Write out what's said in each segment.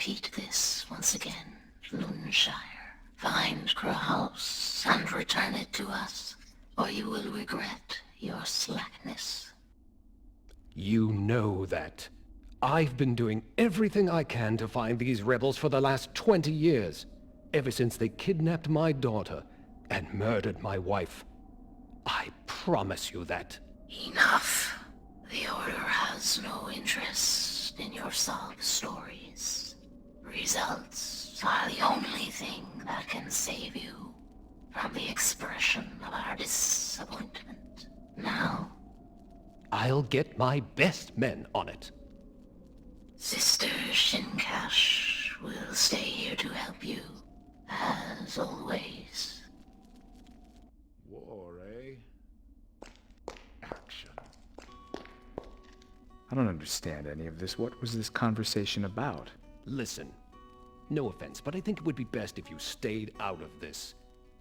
repeat this once again, Luneshire. Find Crow House and return it to us, or you will regret your slackness. You know that. I've been doing everything I can to find these rebels for the last 20 years, ever since they kidnapped my daughter and murdered my wife. I promise you that. Enough. The Order has no interest in your sob stories. Results are the only thing that can save you from the expression of our disappointment. Now, I'll get my best men on it. Sister Shinkash will stay here to help you, as always. War, eh? Action. I don't understand any of this. What was this conversation about? Listen, no offense, but I think it would be best if you stayed out of this.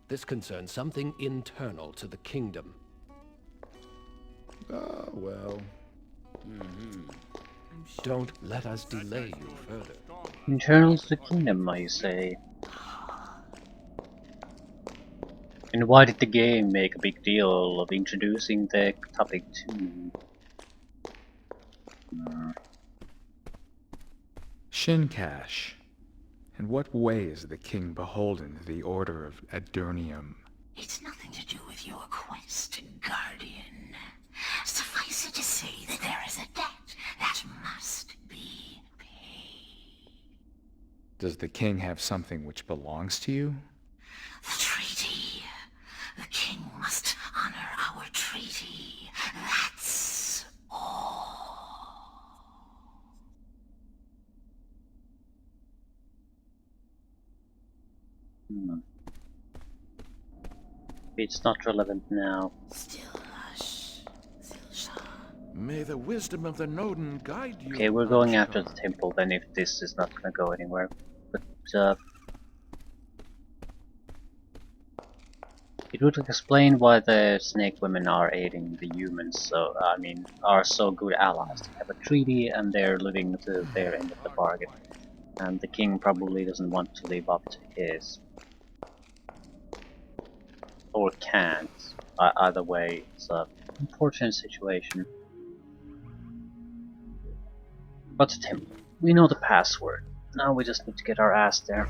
This concerns something internal to the kingdom. Oh, well. Don't let us delay you further. Internal to the kingdom, I say. And why did the game make a big deal of introducing the topic too? Shinkash. In what way is the king beholden to the Order of Adurnium? It's nothing to do with your quest, Guardian. Suffice it to say that there is a debt that must be paid. Does the king have something which belongs to you? The treaty. The king must honor our treaty. That's all. It's not relevant now. Still hush, Zilsha. May the wisdom of the Nodin guide you. Okay, we're going after the temple then if this is not gonna go anywhere. But it would explain why the snake women are aiding the humans, so I mean are so good allies. They have a treaty and they're living to their end of the bargain. And the king probably doesn't want to live up to his. Or can't. Either way, it's an unfortunate situation. But the temple. We know the password. Now we just need to get our ass there.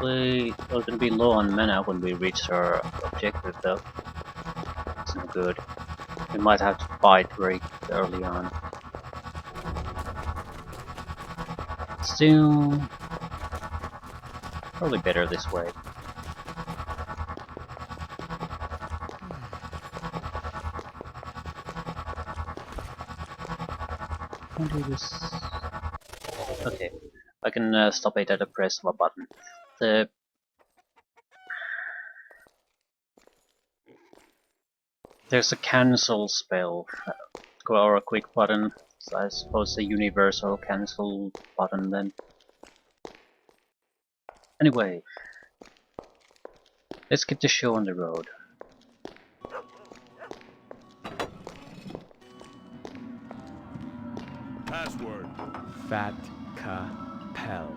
We are gonna be low on mana when we reach our objective though. It's no good. We might have to fight very early on. Still, probably better this way. Can do this. Okay, I can stop it at a press of a button. There's a cancel spell or a quick button. So I suppose a universal cancel button then. Anyway, let's get the show on the road. Password. Fat Capel.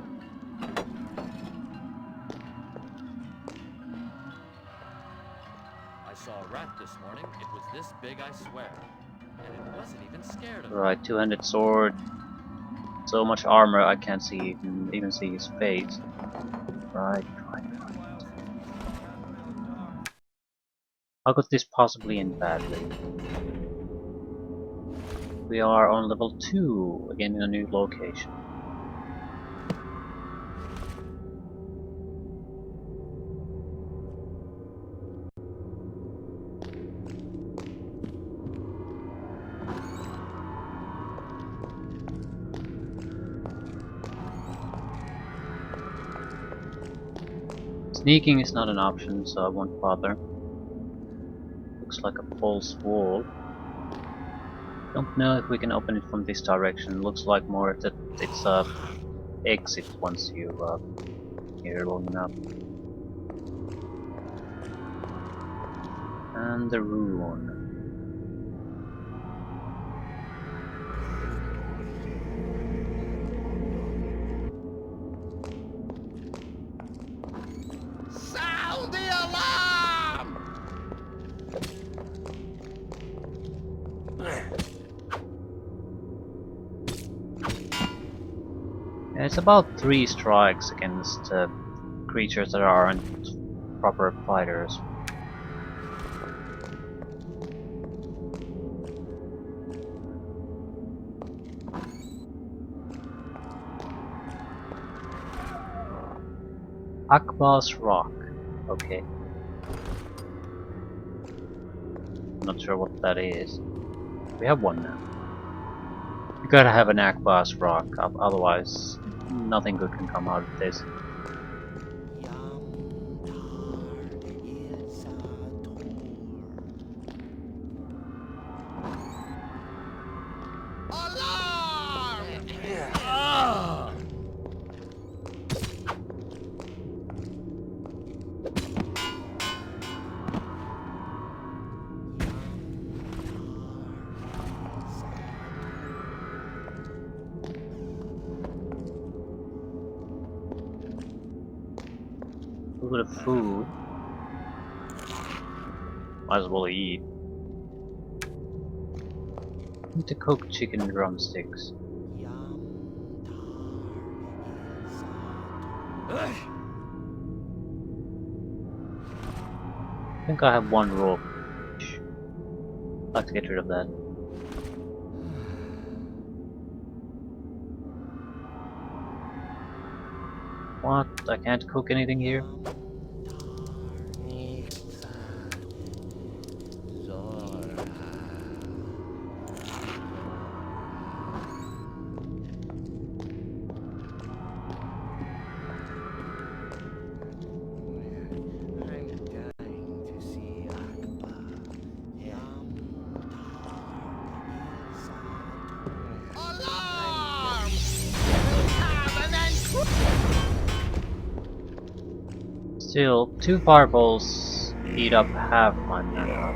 I saw a rat this morning. It was this big, I swear. And it wasn't even scared of me. Right, two-handed sword. So much armor I can't see even see his face. Right. How could this possibly end badly? We are on level 2, again in a new location. Sneaking is not an option, so I won't bother. Looks like a false wall. Don't know if we can open it from this direction. Looks like more that it's a exit once you here long enough. And the ruin. Sound the alarm! Yeah, it's about 3 strikes against creatures that aren't proper fighters. Akbar's Rock. Okay. Not sure what that is. We have one now. You gotta have an Akbar's Rock, otherwise nothing good can come out of this. A little bit of food. Might as well eat. Need to cook chicken drumsticks. I think I have one rope. I'd like to get rid of that. What? I can't cook anything here? Still, 2 fireballs eat up half my mana.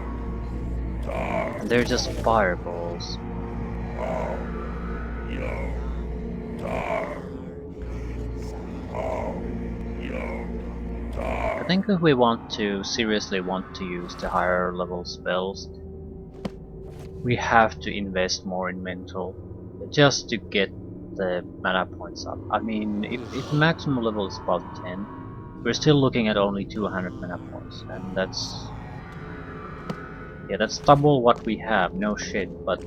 And they're just fireballs. I think if we seriously want to use the higher level spells, we have to invest more in mental, just to get the mana points up. I mean, if maximum level is about 10, we're still looking at only 200 mana points, and that's double what we have, no shit, but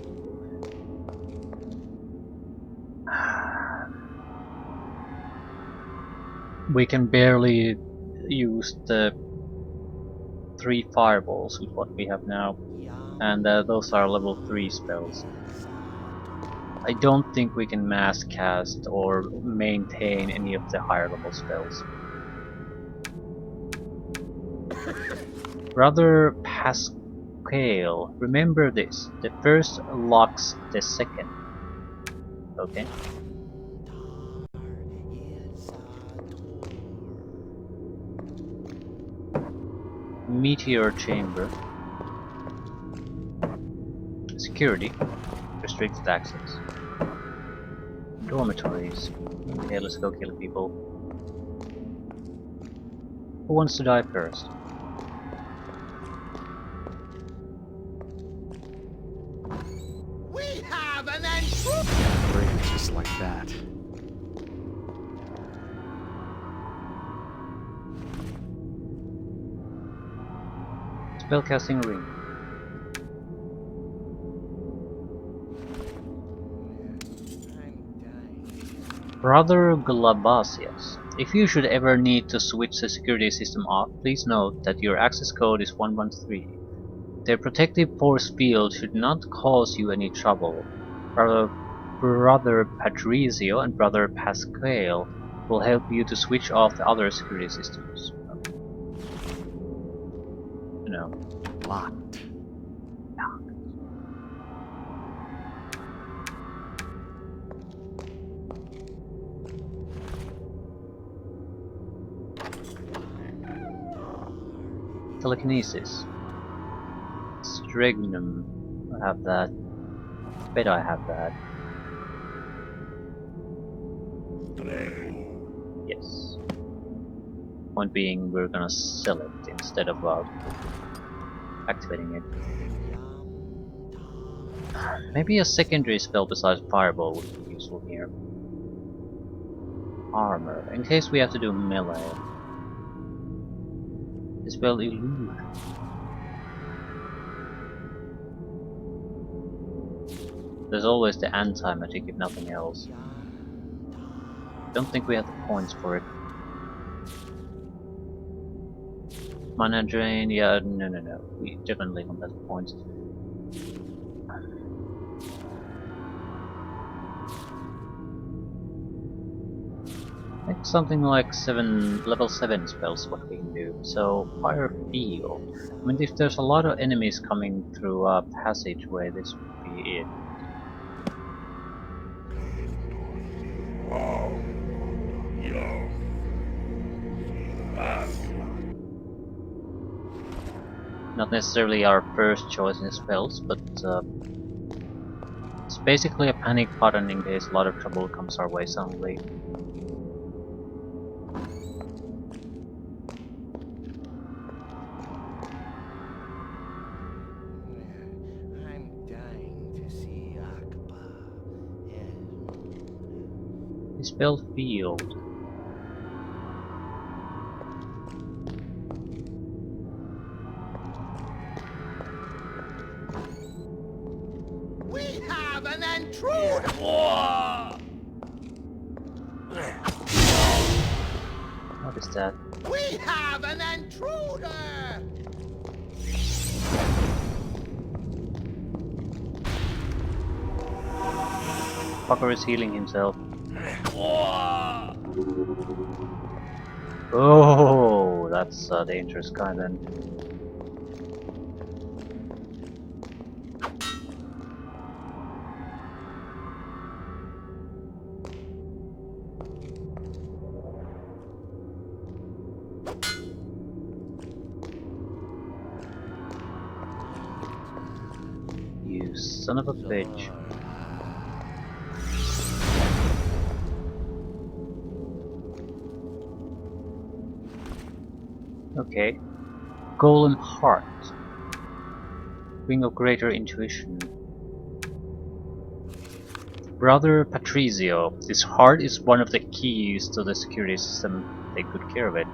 we can barely use the 3 fireballs with what we have now, and those are level 3 spells. I don't think we can mass cast or maintain any of the higher level spells. Brother Pascal, remember this, the first locks the second. Okay. Meteor chamber. Security. Restricted access. Dormitories. Okay, let's go kill people. Who wants to die first? We have an entry! Break just like that. Spellcasting ring. Brother Glabasius, if you should ever need to switch the security system off, please note that your access code is 113. Their protective force field should not cause you any trouble. Brother Patrizio and Brother Pascal will help you to switch off the other security systems. know. Locked. Telekinesis. Strignum. I have that. Bet I have that. Yes. Point being, we're gonna sell it instead of activating it. Maybe a secondary spell besides Fireball would be useful here. Armor, in case we have to do melee. Dispel illusion. There's always the anti-magic if nothing else. Don't think we have the points for it. Mana drain, yeah, no. We definitely don't have the points. I think something like level 7 spells what we can do. So, Fire Field. I mean, if there's a lot of enemies coming through a passageway, this would be it. Not necessarily our first choice in spells, but it's basically a panic button in case a lot of trouble comes our way suddenly. I'm dying to see Akbar. Dispel Field. We have an intruder! What is that? We have an intruder! Fucker is healing himself. Oh, that's a dangerous guy then. You son of a bitch. Okay. Golem Heart. Ring of Greater Intuition. Brother Patrizio, this heart is one of the keys to the security system. Take good care of it.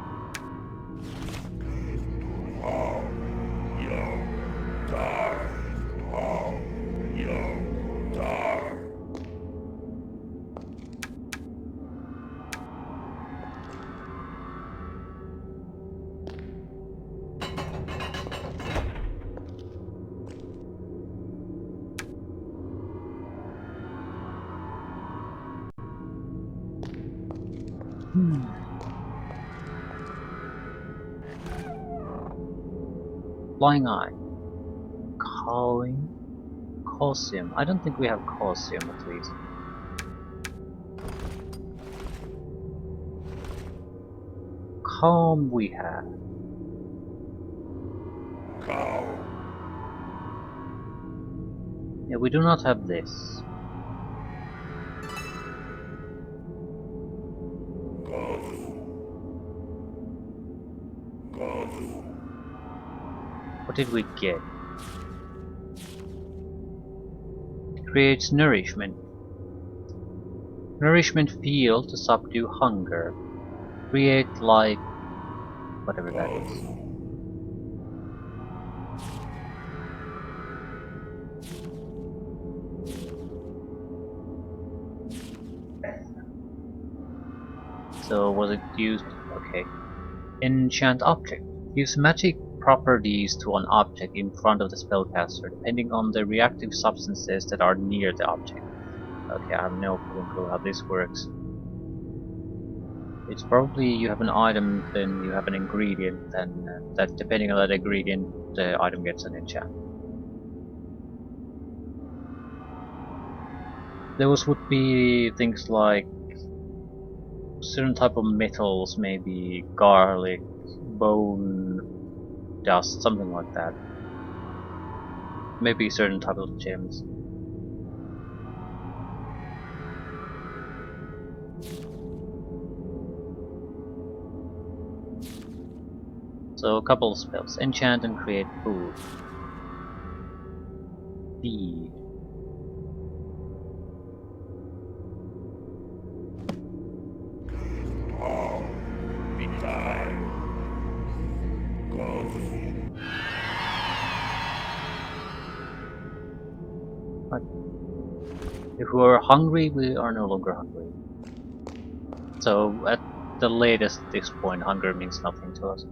Flying Eye. Calling. Cosium. I don't think we have Cosium at least. Calm we have. Yeah, we do not have this. What did we get? Creates nourishment. Nourishment field to subdue hunger. Create like... whatever that is. So was it used... okay. Enchant object. Use magic properties to an object in front of the spellcaster, depending on the reactive substances that are near the object. Okay, I have no fucking clue how this works. It's probably you have an item, then you have an ingredient, then that depending on that ingredient the item gets an enchant. Those would be things like certain type of metals, maybe garlic, bone, dust, something like that. Maybe certain type of gems. So a couple of spells. Enchant and create food. Feed. Right. If we are hungry, we are no longer hungry. So at the latest this point, hunger means nothing to us.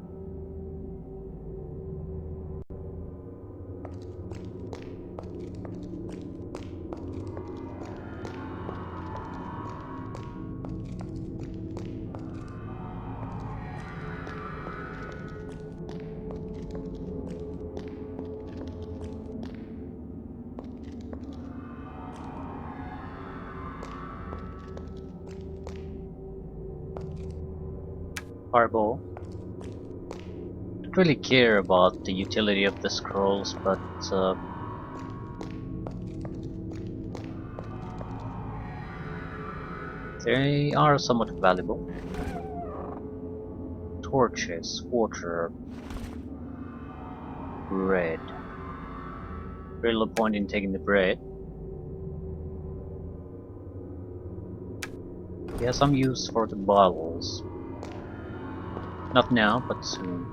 Fireball. Don't really care about the utility of the scrolls, but they are somewhat valuable. Torches, water, bread. Very little point in taking the bread. He has some use for the bottles. Not now, but soon.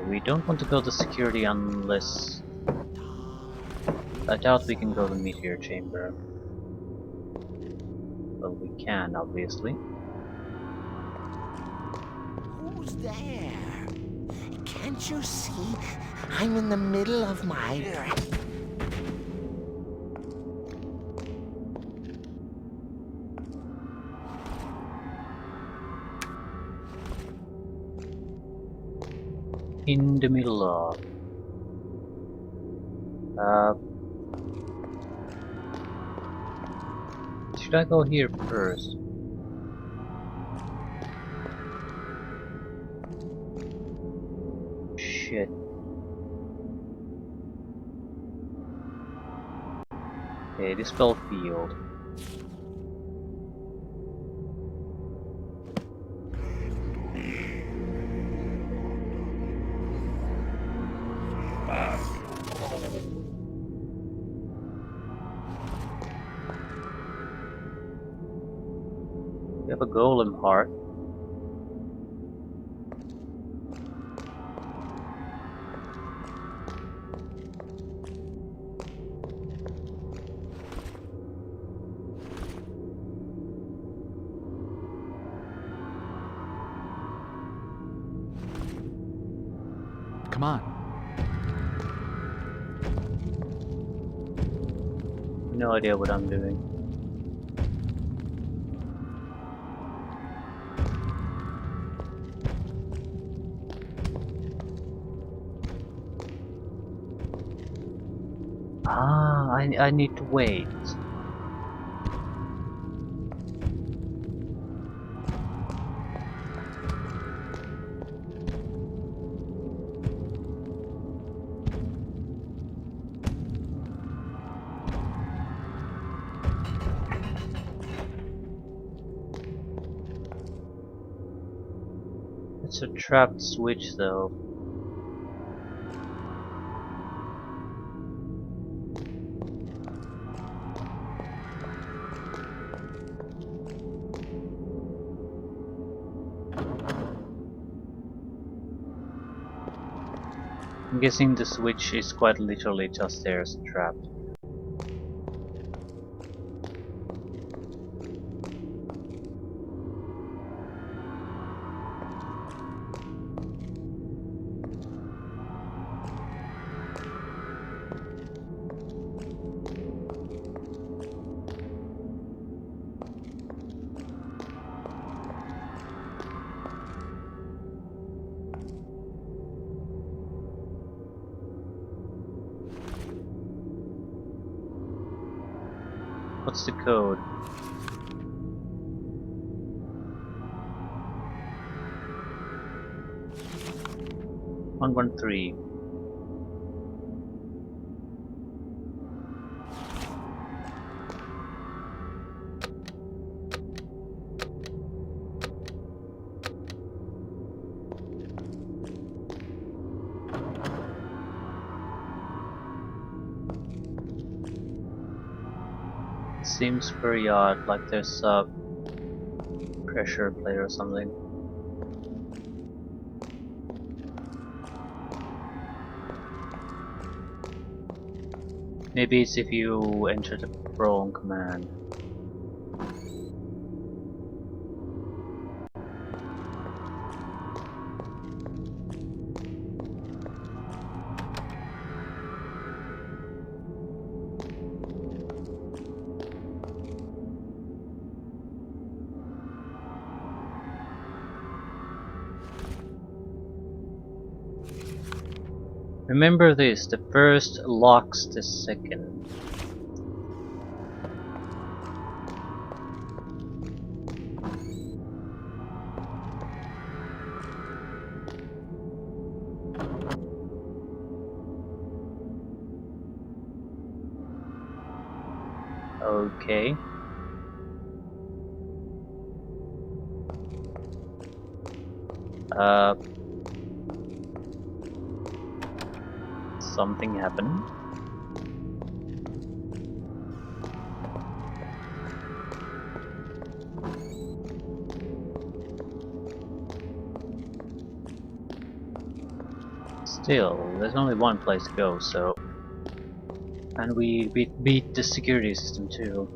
We don't want to go to security unless... I doubt we can go to meteor chamber. Well, we can, obviously. Who's there? Can't you see? I'm in the middle of my... In the middle of... should I go here first? Shit. Okay, dispel field. We have a golem heart. Come on. No idea what I'm doing. Ah, I need to wait. It's a trapped switch though. I'm guessing the switch is quite literally just there as a trap. What's the code? One 113. It seems very odd, like there's a pressure plate or something. Maybe it's if you enter the wrong command. Remember this, the first locks the second. Okay. Something happened. Still, there's only one place to go, so... And we beat the security system too.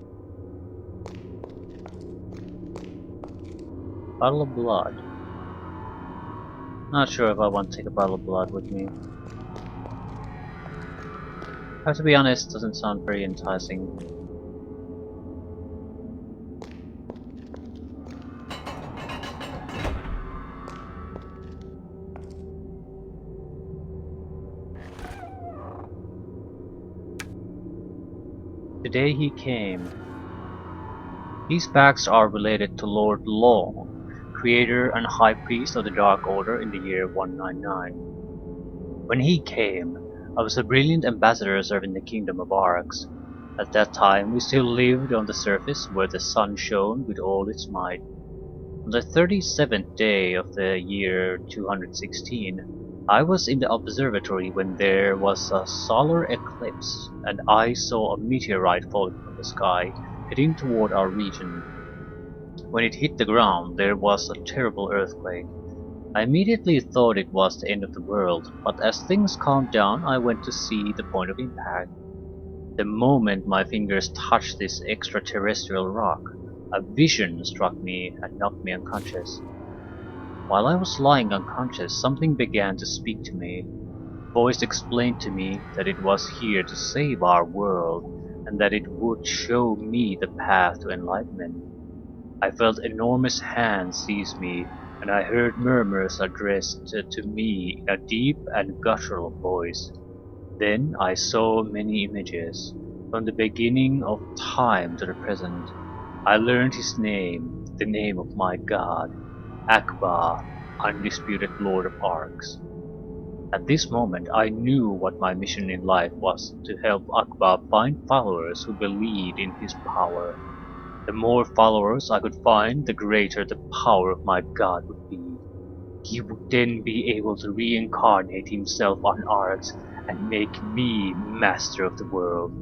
Bottle of blood. Not sure if I want to take a bottle of blood with me. Have to be honest, doesn't sound very enticing. The day he came. These facts are related to Lord Long, creator and high priest of the Dark Order in the year 199. When he came, I was a brilliant ambassador serving the kingdom of Arx. At that time, we still lived on the surface where the sun shone with all its might. On the 37th day of the year 216, I was in the observatory when there was a solar eclipse, and I saw a meteorite falling from the sky, heading toward our region. When it hit the ground, there was a terrible earthquake. I immediately thought it was the end of the world, but as things calmed down, I went to see the point of impact. The moment my fingers touched this extraterrestrial rock, a vision struck me and knocked me unconscious. While I was lying unconscious, something began to speak to me. The voice explained to me that it was here to save our world, and that it would show me the path to enlightenment. I felt enormous hands seize me, and I heard murmurs addressed to me in a deep and guttural voice. Then I saw many images, from the beginning of time to the present. I learned his name, the name of my god, Akbar, undisputed Lord of Arx. At this moment I knew what my mission in life was, to help Akbar find followers who believed in his power. The more followers I could find, the greater the power of my god would be. He would then be able to reincarnate himself on Arx and make me master of the world.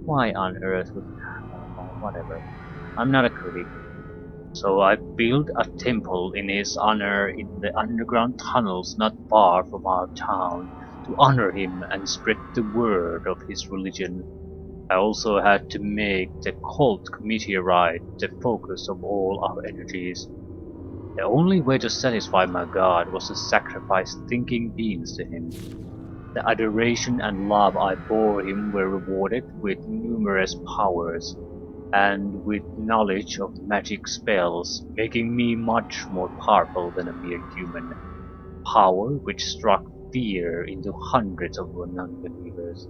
Why on earth would... whatever. I'm not a critic. So I built a temple in his honor in the underground tunnels not far from our town to honor him and spread the word of his religion. I also had to make the cult meteorite the focus of all our energies. The only way to satisfy my god was to sacrifice thinking beings to him. The adoration and love I bore him were rewarded with numerous powers, and with knowledge of magic spells, making me much more powerful than a mere human. Power which struck fear into hundreds of non-believers.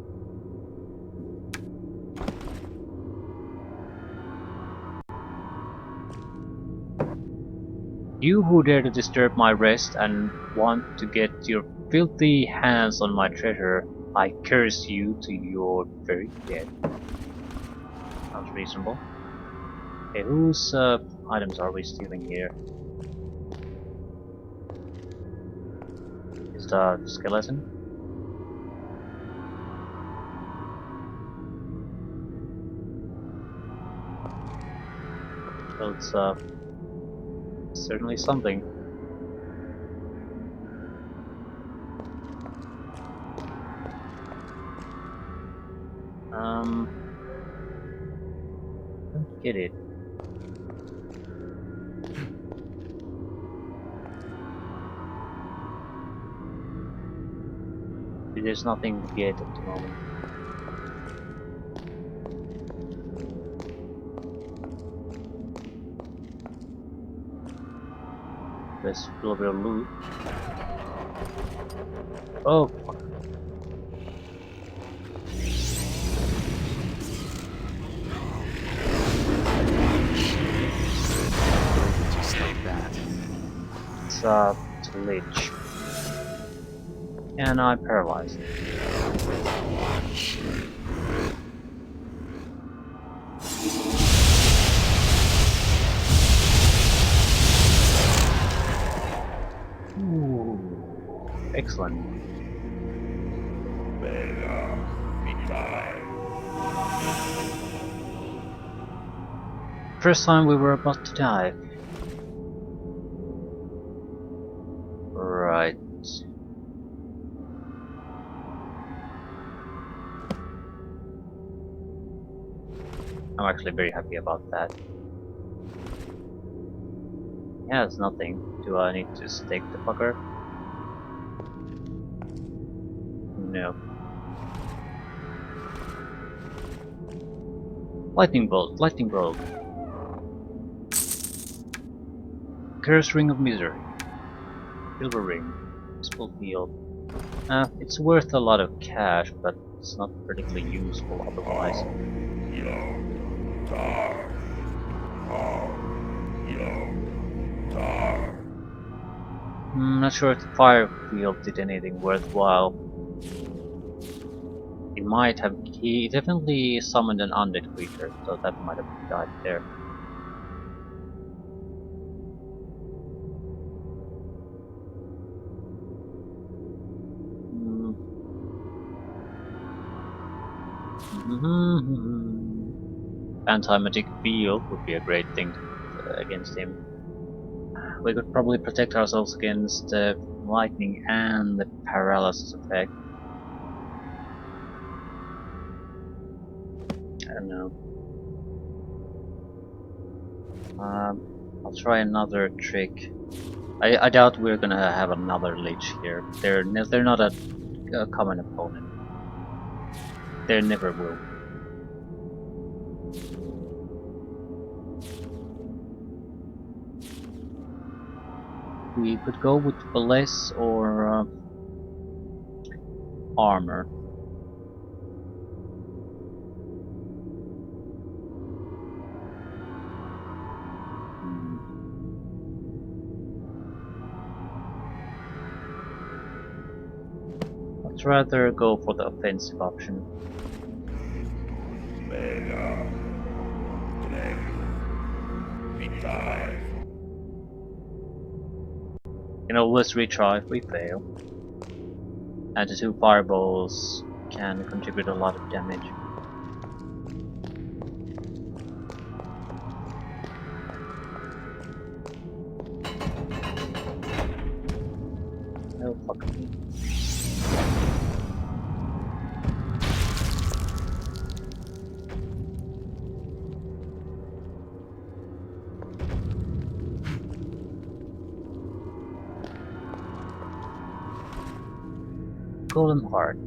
You who dare to disturb my rest and want to get your filthy hands on my treasure, I curse you to your very death. Sounds reasonable. Okay, whose items are we stealing here? Is the skeleton? Well, it's certainly something. Don't get it. There's nothing to get at the moment. Let's do a bit of loot. Oh, fuck. Just like that. It's a lich. And I'm paralyzed. Ooh, excellent. First time we were about to die. Right. I'm actually very happy about that. Yeah, it's nothing. Do I need to stake the fucker? No. Lightning bolt, lightning bolt. Curse ring of misery. Silver ring. Peaceful field. It's worth a lot of cash, but it's not particularly useful otherwise. I'm not sure if the fire field did anything worthwhile. He definitely summoned an undead creature, so that might have died there. Anti-magic field would be a great thing against him. We could probably protect ourselves against the lightning and the paralysis effect. I don't know. I'll try another trick. I doubt we're gonna have another lich here. They're not a common opponent. There never will. We could go with Bless or Armor. Let's rather go for the offensive option. You know, let's retry if we fail. And the 2 fireballs can contribute a lot of damage. Oh fuck me. Golem Heart.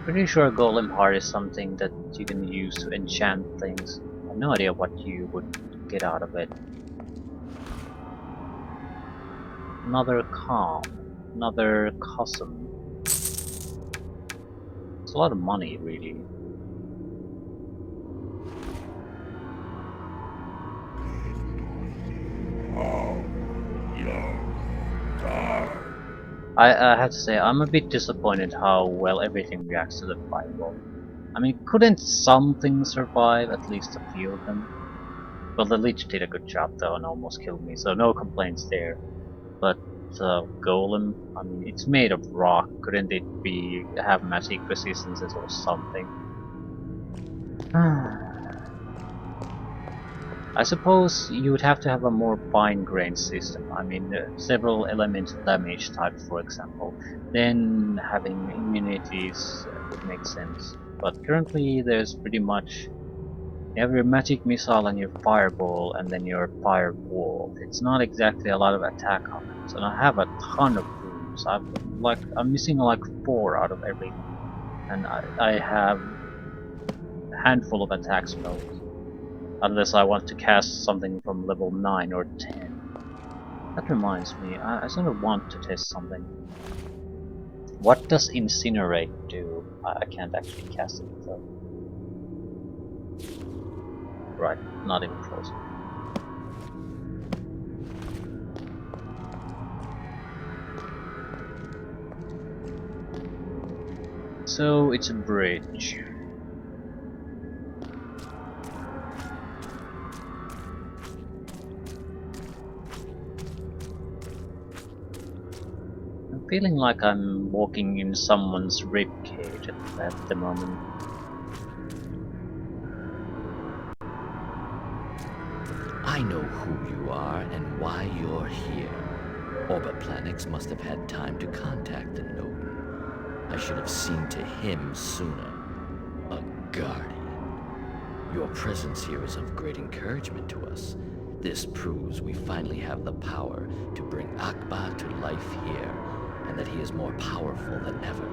Pretty sure Golem Heart is something that you can use to enchant things. I have no idea what you would get out of it. Another Calm. Another Cosm. It's a lot of money, really. I have to say, I'm a bit disappointed how well everything reacts to the fireball. I mean, couldn't something survive, at least a few of them? Well, the Lich did a good job though and almost killed me, so no complaints there. But Golem, I mean, it's made of rock. Couldn't it have magic resistances or something? I suppose you would have to have a more fine-grained system. I mean, several elemental damage types, for example. Then having immunities would make sense. But currently, there's pretty much you have your magic missile and your fireball, and then your firewall. It's not exactly a lot of attack options, and I have a ton of rooms. I'm missing like 4 out of everything, and I have a handful of attack spells. Unless I want to cast something from level 9 or 10. That reminds me, I sort of want to test something. What does Incinerate do? I can't actually cast it though. Right, not even close. So it's a bridge. I'm feeling like I'm walking in someone's ribcage at the moment. I know who you are and why you're here. Orbiplanix must have had time to contact the Nodin. I should have seen to him sooner. A guardian. Your presence here is of great encouragement to us. This proves we finally have the power to bring Akba to life here, and that he is more powerful than ever.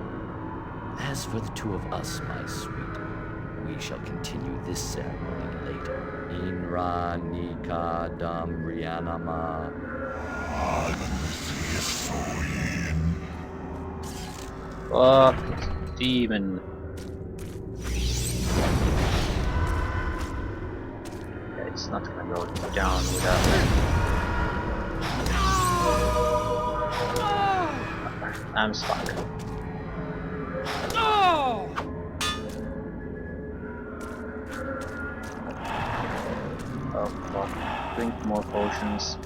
As for the two of us, my sweet, we shall continue this ceremony later. Inra Nika Dam Rianama. Fuck, demon. Yeah, it's not gonna go down without I'm stuck. Oh fuck. Drink more potions.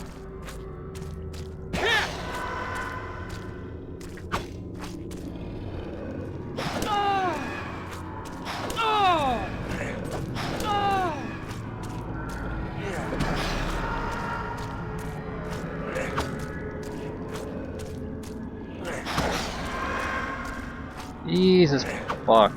Jesus fuck.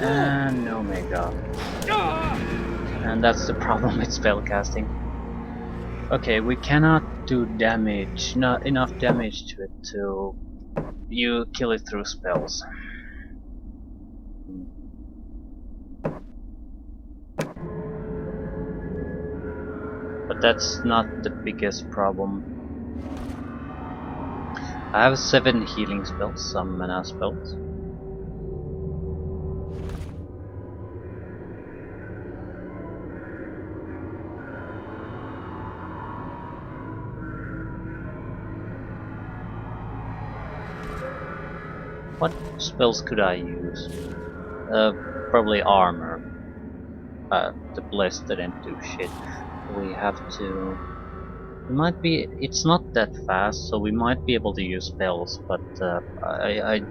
And Omega. And that's the problem with spellcasting. Okay, we cannot do damage, not enough damage to it to you kill it through spells. But that's not the biggest problem. I have 7 healing spells, some mana spells. What spells could I use? Probably armor. The bless didn't do shit. We have to... It might be... It's not that fast, so we might be able to use spells, but I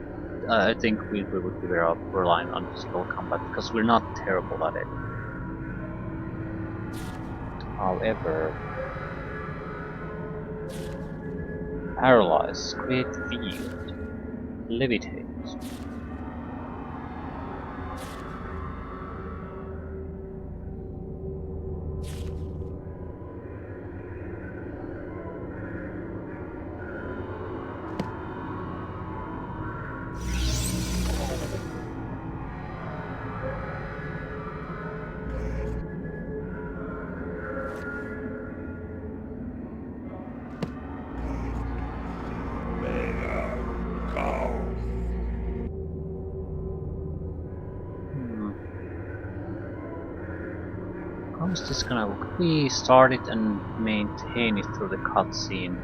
think we would be better off relying on physical combat, because we're not terrible at it. However... Paralyze, create field, levitate. How is this gonna look? We start it and maintain it through the cutscene.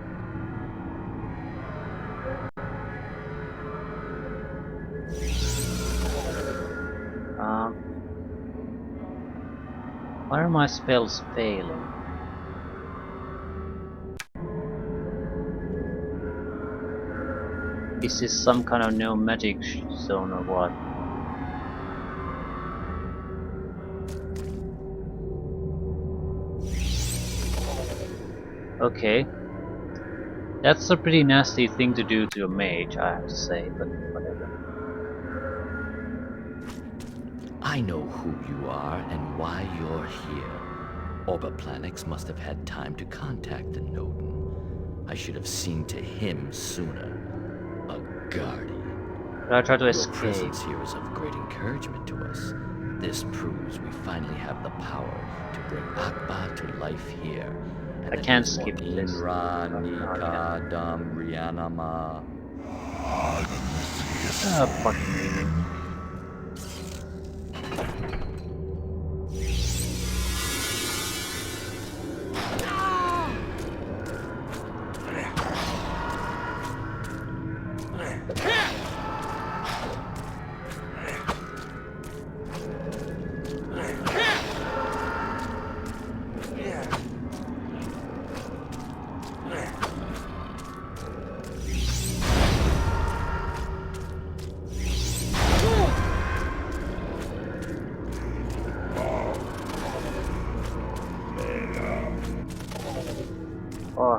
Why are my spells failing? Is this some kind of no magic zone or what? Okay. That's a pretty nasty thing to do to a mage, I have to say, but whatever. I know who you are and why you're here. Orboplanix must have had time to contact the Nodin. I should have seen to him sooner. A guardian. But I try to Your escape. presence here is of great encouragement to us. This proves we finally have the power to bring Akba to life here. And I that can't is skip what this. Inra Oh, Nika Dam Rianama. Ah, fucking meaning. Oh.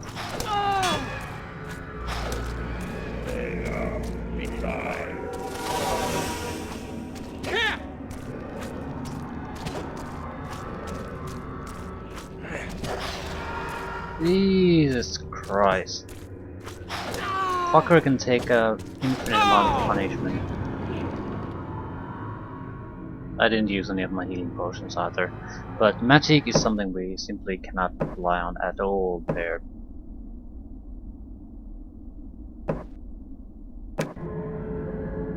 Jesus Christ. Fucker can take a infinite amount of punishment. I didn't use any of my healing potions either, but magic is something we simply cannot rely on at all there.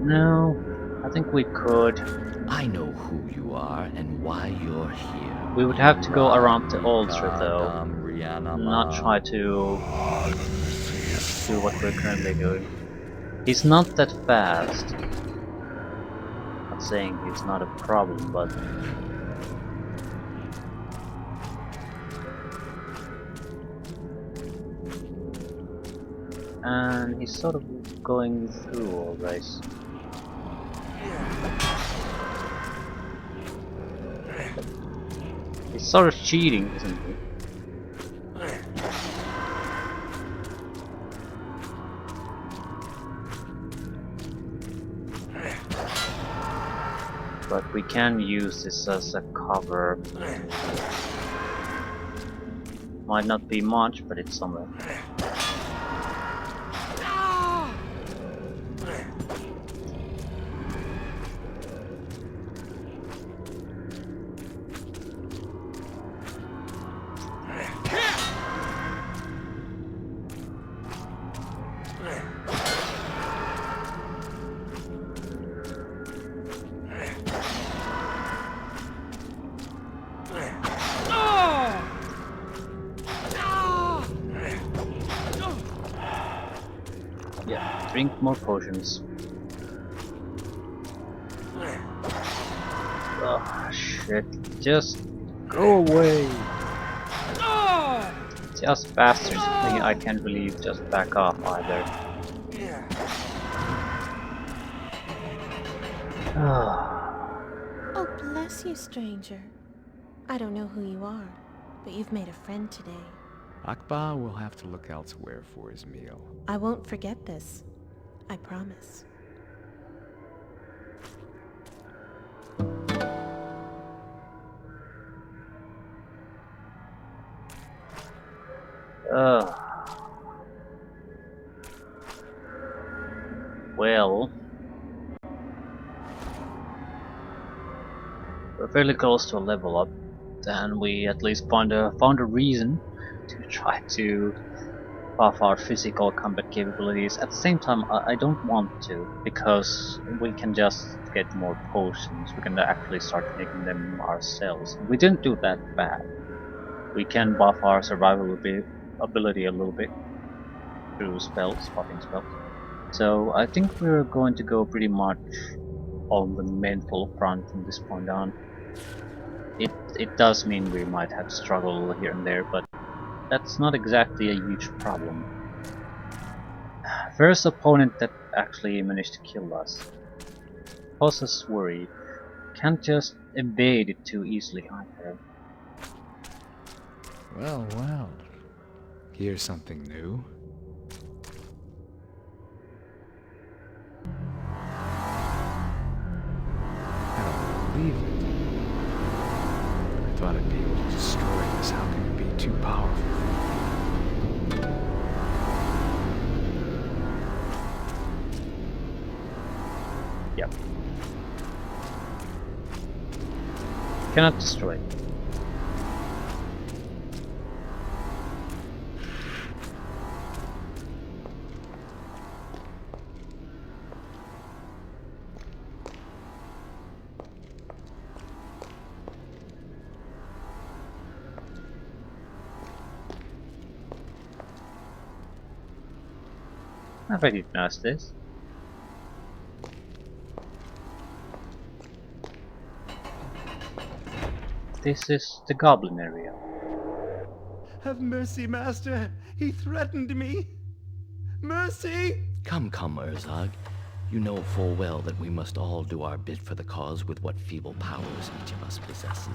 No, I think we could. I know who you are and why you're here. We would have to go around the altar though, Dam Rianama. not try to do what we're currently doing. He's not that fast. Not saying it's not a problem, but and he's sort of going through all this. He's sort of cheating, isn't he? But we can use this as a cover. Might not be much, but it's somewhere. Yeah, drink more potions. Oh shit, just go away! Just bastards, I can't really just back off either. Oh, bless you, stranger. I don't know who you are, but you've made a friend today. Akba will have to look elsewhere for his meal. I won't forget this. I promise. Well, we're fairly close to a level up, and we at least found a reason to try to buff our physical combat capabilities. At the same time, I don't want to, because we can just get more potions. We can actually start making them ourselves. We didn't do that bad. We can buff our survival ability a little bit through spells, buffing spells. So I think we're going to go pretty much on the mental front from this point on. It does mean we might have to struggle here and there, but that's not exactly a huge problem. First opponent that actually managed to kill us. Causes worry. Can't just evade it too easily either. Well, well. Here's something new. I don't believe it. I thought I'd be able to destroy this. How can it be too powerful? Yep. Cannot destroy it. I recognize this. This is the goblin area. Have mercy, master. He threatened me. Mercy! Come, Urzog. You know full well that we must all do our bit for the cause with what feeble powers each of us possesses.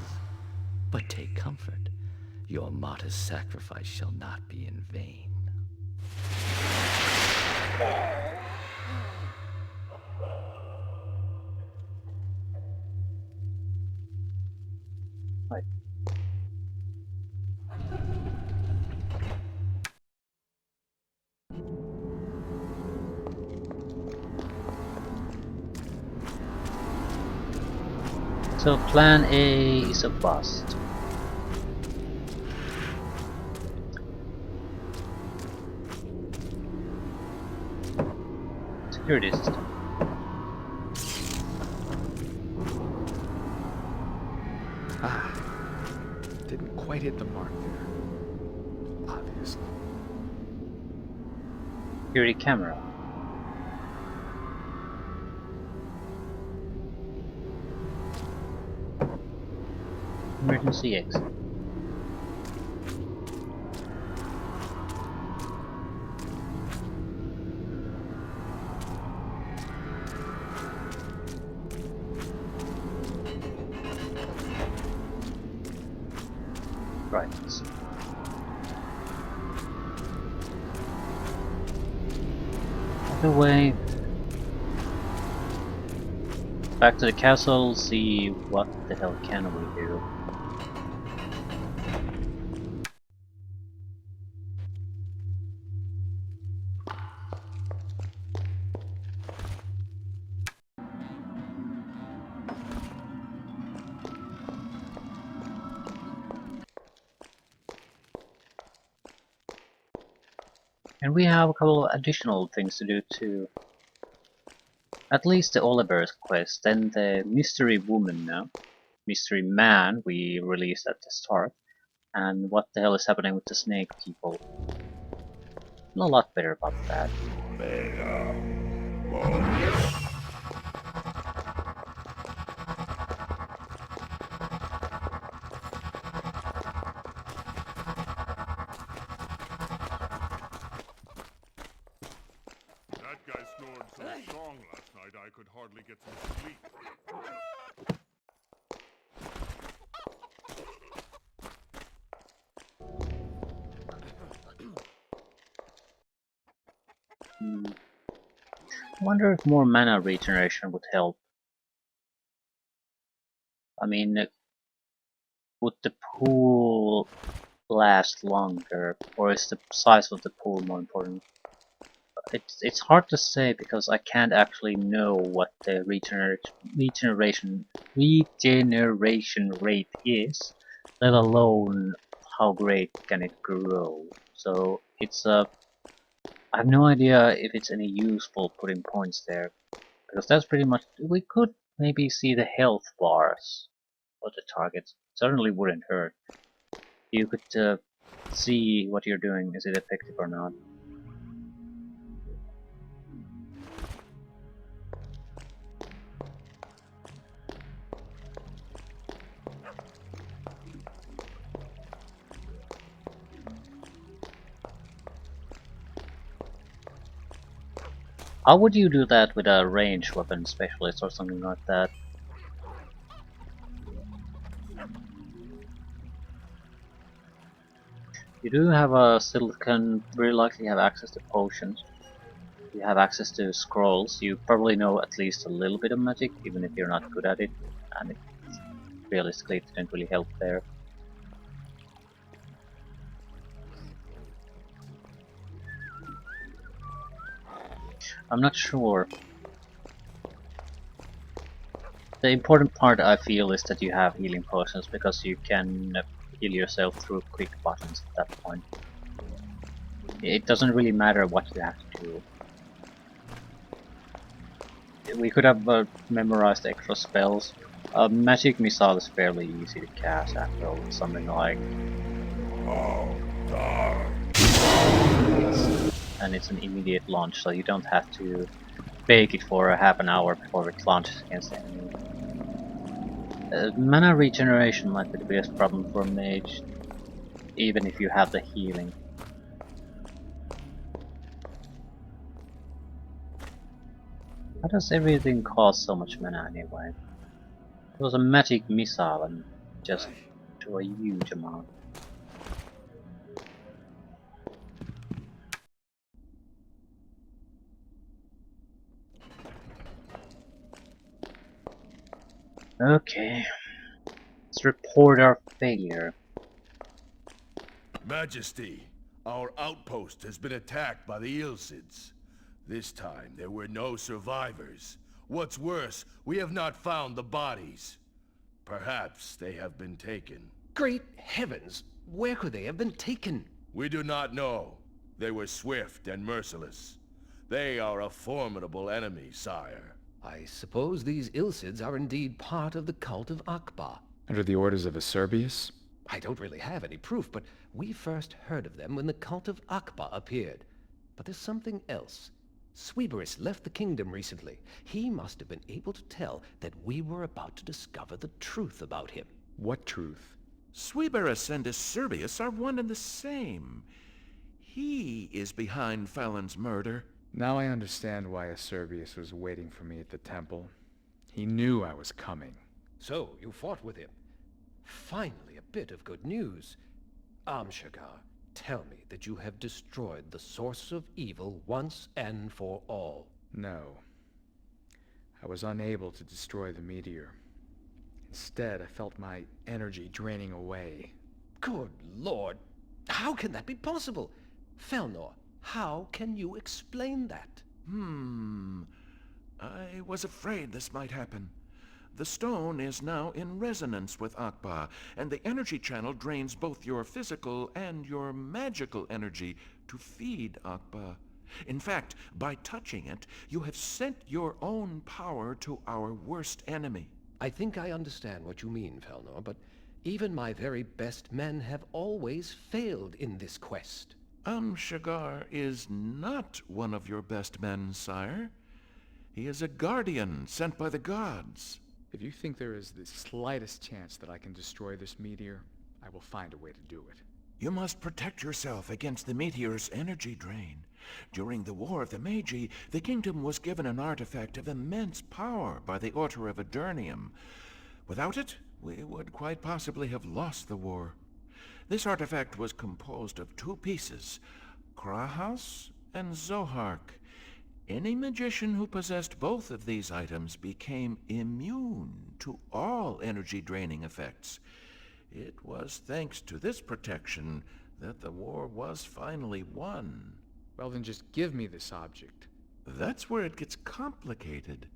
But take comfort. Your modest sacrifice shall not be in vain. Right. So plan A is a bust. Security system. Ah, didn't quite hit the mark there. Obviously. Security camera. Emergency exit. Right. Other way. Back to the castle, see what the hell can we do. And we have a couple of additional things to do too. At least the Oliver's quest, then the mystery woman now. Mystery man we released at the start. And what the hell is happening with the snake people? Feel a lot better about that. That guy snored so strong last night I could hardly get some sleep. I wonder if more mana regeneration would help. I mean, would the pool last longer, or is the size of the pool more important? It's hard to say because I can't actually know what the regeneration rate is, let alone how great can it grow. So it's a I have no idea if it's any useful putting points there, because that's pretty much. We could maybe see the health bars of the targets. Certainly wouldn't hurt. You could see what you're doing, is it effective or not. How would you do that with a ranged weapon specialist or something like that? You do have a still can very likely have access to potions. You have access to scrolls. You probably know at least a little bit of magic, even if you're not good at it, and it realistically it didn't really help there. I'm not sure. The important part I feel is that you have healing potions, because you can heal yourself through quick buttons at that point. It doesn't really matter what you have to do. We could have memorized extra spells. Magic Missile is fairly easy to cast after all. It's something like... and it's an immediate launch, so you don't have to bake it for a half an hour before it launches against the enemy. Mana regeneration might be the biggest problem for a mage, even if you have the healing. How does everything cost so much mana anyway? It was a magic missile and just to a huge amount. Okay, let's report our failure. Majesty, our outpost has been attacked by the Ilsids. This time, there were no survivors. What's worse, we have not found the bodies. Perhaps they have been taken. Great heavens! Where could they have been taken? We do not know. They were swift and merciless. They are a formidable enemy, sire. I suppose these Ilsids are indeed part of the cult of Akbar. Under the orders of Acerbius? I don't really have any proof, but we first heard of them when the cult of Akbar appeared. But there's something else. Sweeberus left the kingdom recently. He must have been able to tell that we were about to discover the truth about him. What truth? Sweeberus and Acerbius are one and the same. He is behind Fallon's murder. Now I understand why Acerbius was waiting for me at the temple. He knew I was coming. So, you fought with him. Finally, a bit of good news. Amshagar, tell me that you have destroyed the source of evil once and for all. No. I was unable to destroy the meteor. Instead, I felt my energy draining away. Good Lord! How can that be possible? Felnor, how can you explain that? I was afraid this might happen. The stone is now in resonance with Akbar, and the energy channel drains both your physical and your magical energy to feed Akbar. In fact, by touching it, you have sent your own power to our worst enemy. I think I understand what you mean, Felnor, but even my very best men have always failed in this quest. Amshagar is not one of your best men, sire. He is a guardian sent by the gods. If you think there is the slightest chance that I can destroy this meteor, I will find a way to do it. You must protect yourself against the meteor's energy drain. During the War of the Magi, the kingdom was given an artifact of immense power by the Order of Aeternium. Without it, we would quite possibly have lost the war. This artifact was composed of two pieces, Krahas and Zohark. Any magician who possessed both of these items became immune to all energy-draining effects. It was thanks to this protection that the war was finally won. Well, then just give me this object. That's where it gets complicated.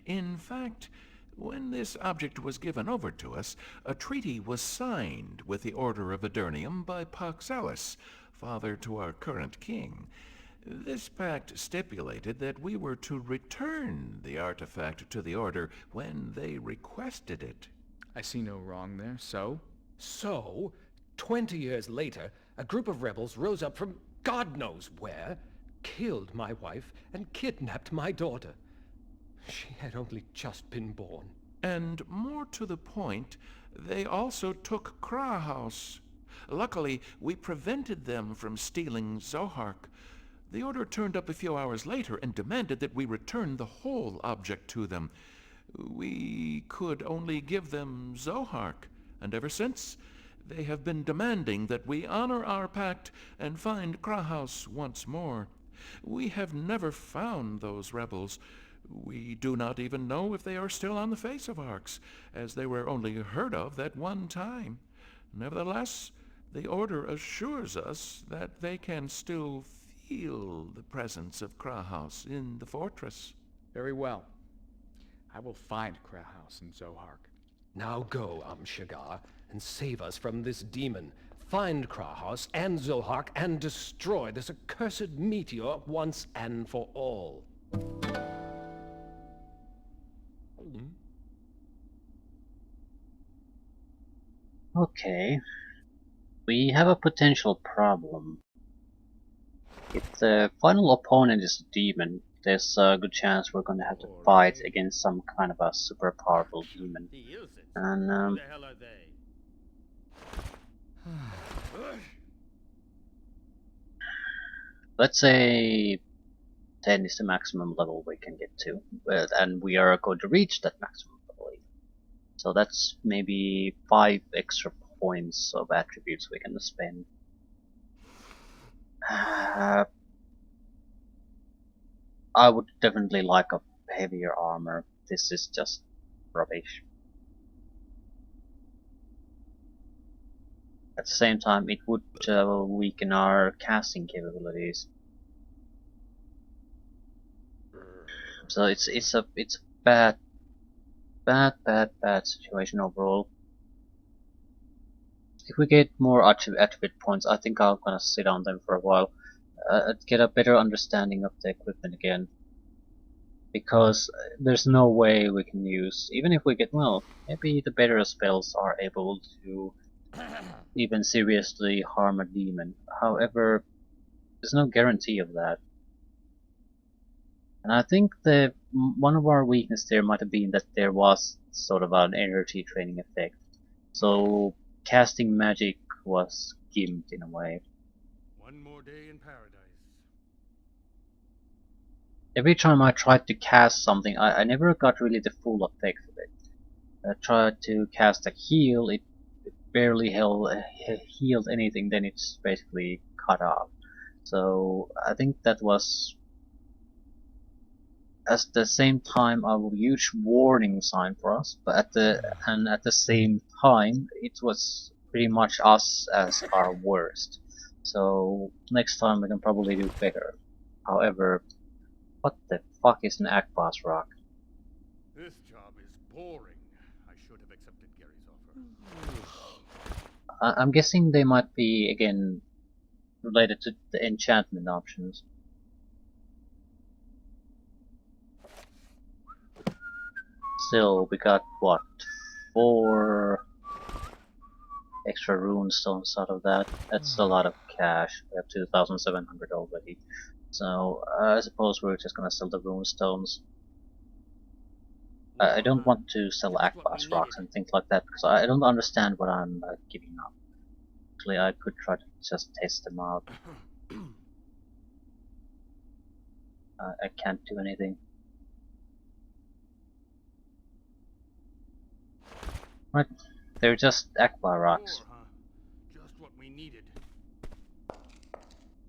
In fact, when this object was given over to us, a treaty was signed with the Order of Aeternium by Paxalis, father to our current king. This pact stipulated that we were to return the artifact to the Order when they requested it. I see no wrong there, so? So, 20 years later, a group of rebels rose up from God knows where, killed my wife, and kidnapped my daughter. She had only just been born. And more to the point, they also took Krahaus. Luckily, we prevented them from stealing Zohark. The Order turned up a few hours later and demanded that we return the whole object to them. We could only give them Zohark, and ever since, they have been demanding that we honor our pact and find Krahaus once more. We have never found those rebels. We do not even know if they are still on the face of Arx, as they were only heard of that one time. Nevertheless, the Order assures us that they can still feel the presence of Krahaus in the fortress. Very well. I will find Krahaus and Zohark. Now go, Amshagar, and save us from this demon. Find Krahaus and Zohark and destroy this accursed meteor once and for all. Okay. We have a potential problem. If the final opponent is a demon, there's a good chance we're gonna have to fight against some kind of a super powerful demon. And let's say 10 is the maximum level we can get to, and we are going to reach that maximum level. So that's maybe 5 extra points of attributes we can spend. I would definitely like a heavier armor. This is just rubbish. At the same time, it would weaken our casting capabilities. So it's a bad situation overall. If we get more attribute points, I think I'm gonna sit on them for a while, get a better understanding of the equipment again. Because there's no way we can use, even if we get, well, maybe the better spells are able to even seriously harm a demon. However, there's no guarantee of that. And I think one of our weaknesses there might have been that there was sort of an energy training effect. So casting magic was gimped in a way. One more day in paradise. Every time I tried to cast something, I never got really the full effect of it. I tried to cast a heal, it barely healed anything, then it's basically cut off. So I think that was, at the same time, a huge warning sign for us, but at the same time, it was pretty much us as our worst. So next time we can probably do better. However, what the fuck is an Akbas rock? This job is boring. I should have accepted Gary's offer. I'm guessing they might be, again, related to the enchantment options. Still, we got, what, 4 extra rune stones out of that. That's a lot of cash. We have 2,700 already. So, I suppose we're just gonna sell the rune stones. I don't want to sell Akbas rocks and things like that, because I don't understand what I'm giving up. Actually, I could try to just test them out. I can't do anything. Right, they're just Akbar rocks. Just what we needed.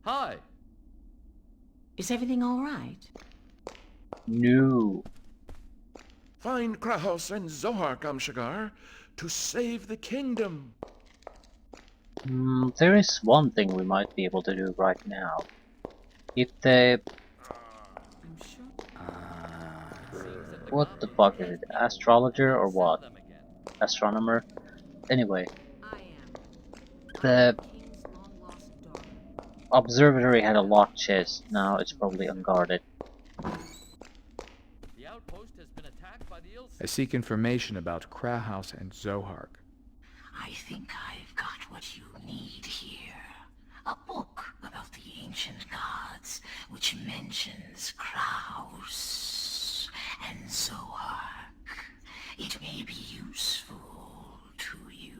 Hi. Is everything all right? No. Find Krahaus and Zohark, Amshagar, to save the kingdom. There is one thing we might be able to do right now. If the... What the fuck is it? Astrologer or what? Astronomer? Anyway. observatory had a locked chest. Now it's probably unguarded. The outpost has been attacked by the I seek information about Krahaus and Zohark. I think I've got what you need here. A book about the ancient gods, which mentions Kraus and Zoark. It may be useful to you.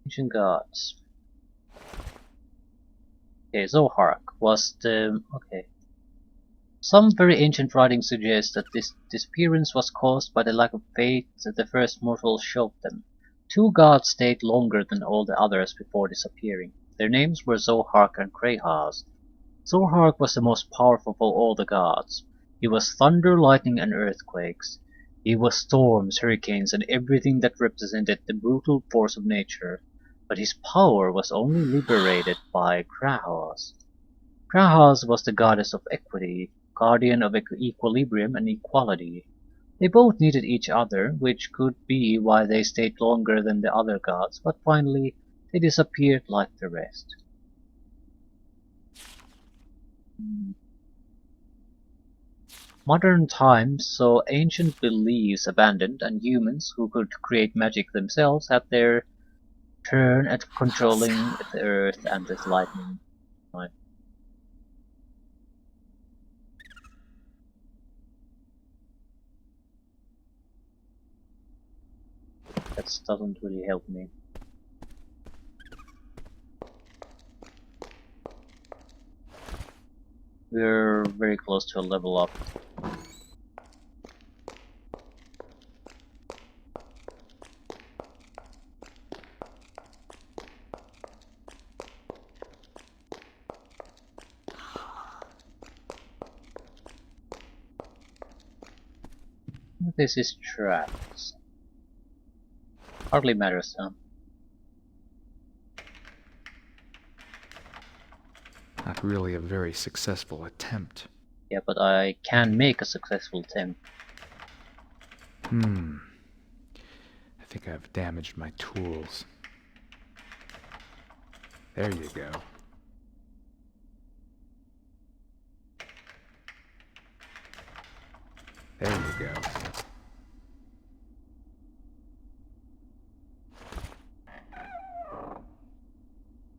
Ancient gods. Okay, Zohark was the... okay. Some very ancient writings suggest that this disappearance was caused by the lack of faith that the first mortals showed them. Two gods stayed longer than all the others before disappearing. Their names were Zohark and Krahas. Zohark was the most powerful of all the gods. He was thunder, lightning, and earthquakes. He was storms, hurricanes, and everything that represented the brutal force of nature. But his power was only liberated by Krahas. Krahas was the goddess of equity, guardian of equilibrium and equality. They both needed each other, which could be why they stayed longer than the other gods, but finally they disappeared like the rest. Modern times saw ancient beliefs abandoned, and humans who could create magic themselves had their turn at controlling the earth and the lightning. That doesn't really help me. We're very close to a level up. This is traps. Hardly matters, huh? Not really a very successful attempt. Yeah, but I can make a successful attempt. I think I've damaged my tools. There you go. There you go.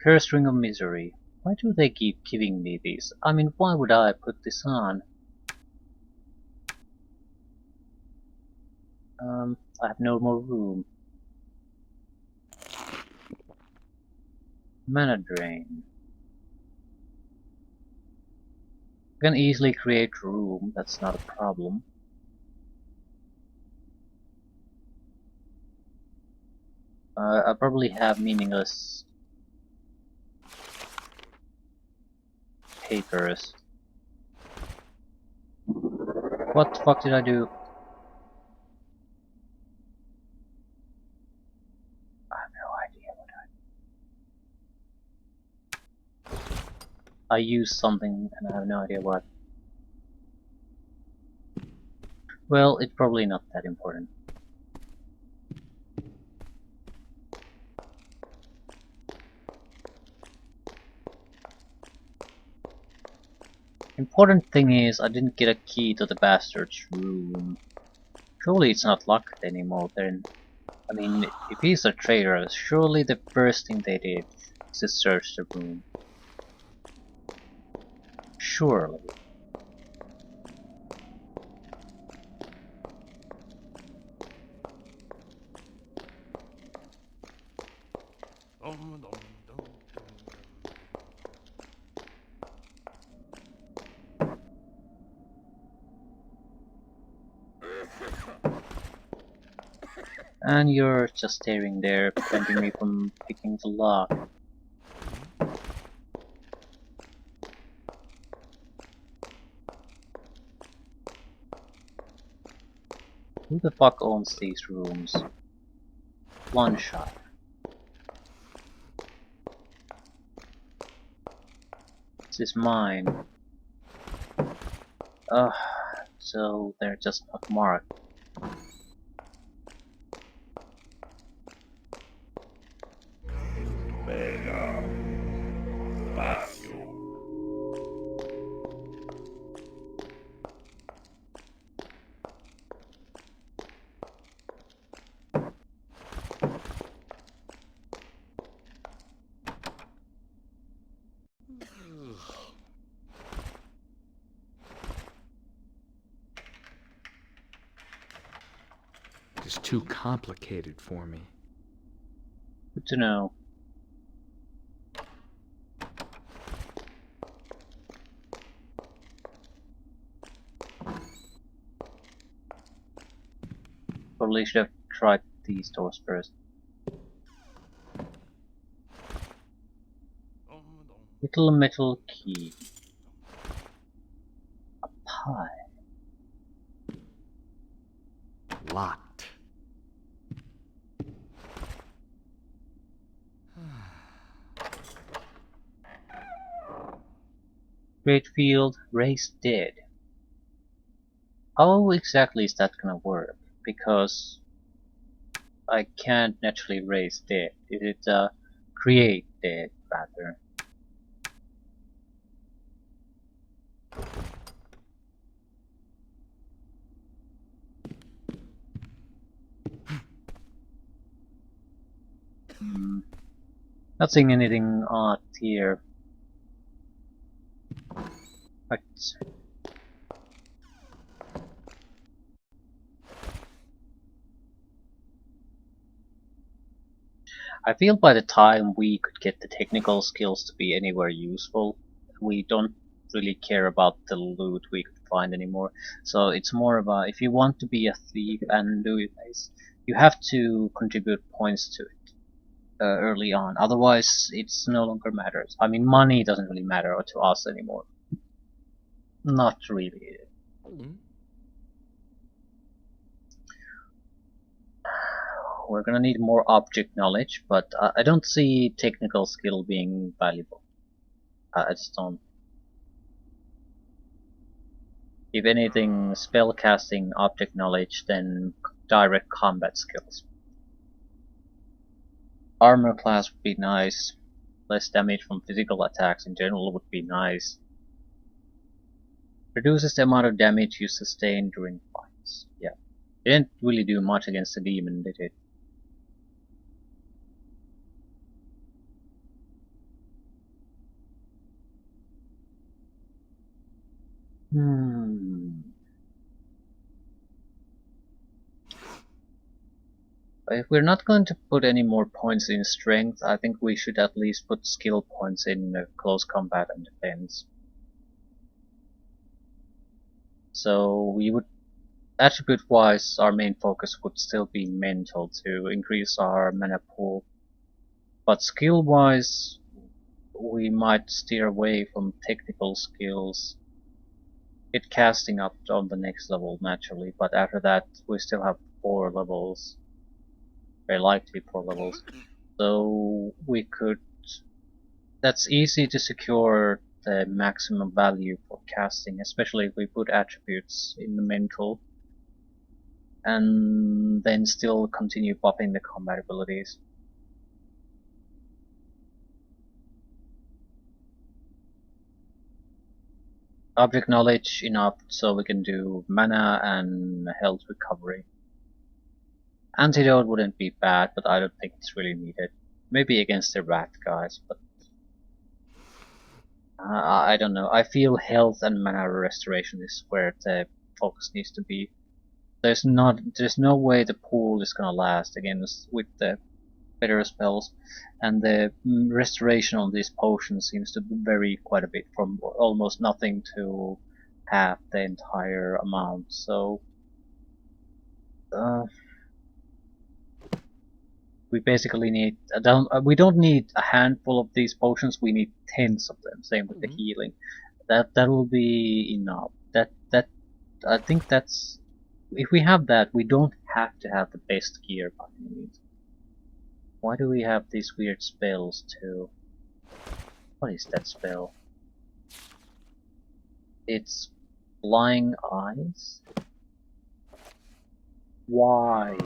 Cursed Ring of Misery. Why do they keep giving me these? I mean, why would I put this on? I have no more room. Mana drain. I can easily create room, that's not a problem. I probably have meaningless papers. What the fuck did I do? I have no idea what I used something and I have no idea what. Well, it's probably not that important. Important thing is I didn't get a key to the bastard's room. Surely it's not locked anymore then. I mean, if he's a traitor, surely the first thing they did is to search the room. Surely. And you're just staring there, preventing me from picking the lock. Who the fuck owns these rooms? One shot. This is mine. Ugh, it's so they're just not marked. It is too complicated for me. Good to know. Probably should have tried these doors first. Little metal key. A pie. Locked. Great field, raised dead. How exactly is that gonna work? Because I can't naturally raise dead. Is it create dead rather? Not seeing anything odd here. But I feel by the time we could get the technical skills to be anywhere useful, we don't really care about the loot we could find anymore. So it's more about if you want to be a thief and do this, you have to contribute points to it early on. Otherwise, it's no longer matters. I mean, money doesn't really matter to us anymore. Not really. We're gonna need more object knowledge, but I don't see technical skill being valuable. I just don't. If anything, spellcasting, object knowledge, then direct combat skills. Armor class would be nice. Less damage from physical attacks in general would be nice. Reduces the amount of damage you sustain during fights. Yeah. It didn't really do much against the demon, did it? If we're not going to put any more points in strength, I think we should at least put skill points in close combat and defense. So we would, attribute-wise, our main focus would still be mental to increase our mana pool. But skill-wise, we might steer away from technical skills. Get casting up on the next level naturally, but after that we still have 4 levels. Very likely 4 levels. So we could... That's easy to secure the maximum value for casting, especially if we put attributes in the mental. And then still continue buffing the combat abilities. Object knowledge enough so we can do mana and health recovery. Antidote wouldn't be bad, but I don't think it's really needed. Maybe against the rat guys, but I don't know. I feel health and mana restoration is where the focus needs to be. There's no way the pool is gonna last against with the better spells, and the restoration on these potions seems to vary quite a bit from almost nothing to half the entire amount. So we basically need we don't need a handful of these potions. We need tens of them. Same with the healing. That will be enough. That I think that's if we have that, we don't have to have the best gear by any means. Why do we have these weird spells too? What is that spell? It's Flying eyes? Why?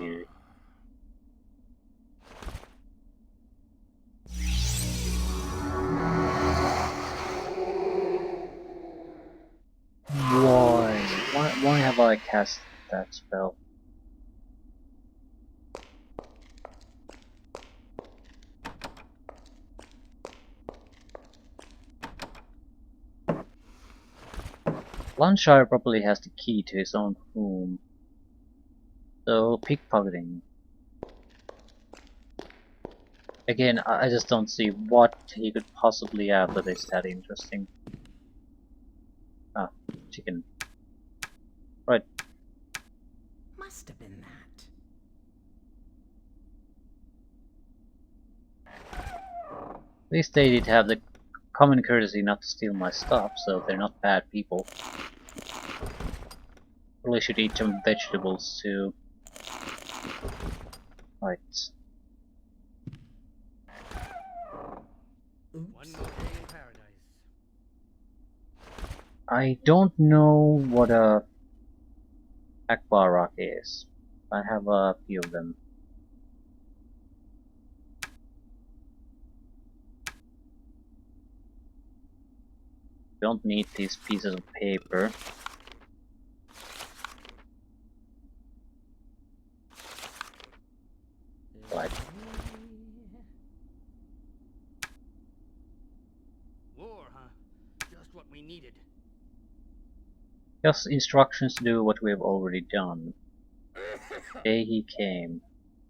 Why? Why have I cast that spell? Blanchard probably has the key to his own room. So, pickpocketing. Again, I just don't see what he could possibly have that is that interesting. Ah, chicken. Right. Must have been that. At least they did have the common courtesy not to steal my stuff, so they're not bad people. Probably should eat some vegetables too. Right. One more day in paradise. I don't know what a Akbar rock is. I have a few of them. Don't need these pieces of paper. Right. War, huh? Just what we needed. Just instructions to do what we've already done. Day he came.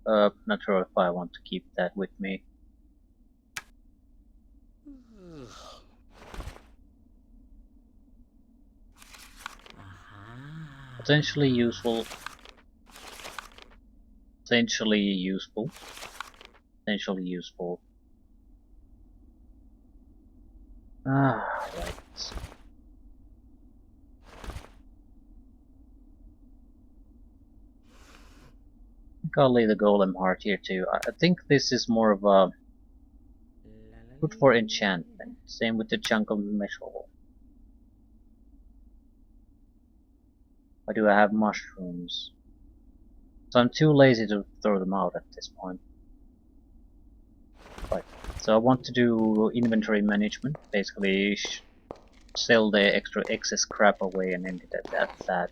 Not sure if I want to keep that with me. Potentially useful. Potentially useful. Potentially useful. Ah, right. I think I'll leave the golem heart here too. I think this is more of a good for enchantment. Same with the chunk of metal. Why do I have mushrooms? So I'm too lazy to throw them out at this point. Right. So I want to do inventory management. Basically, sell the extra excess crap away and end it at that.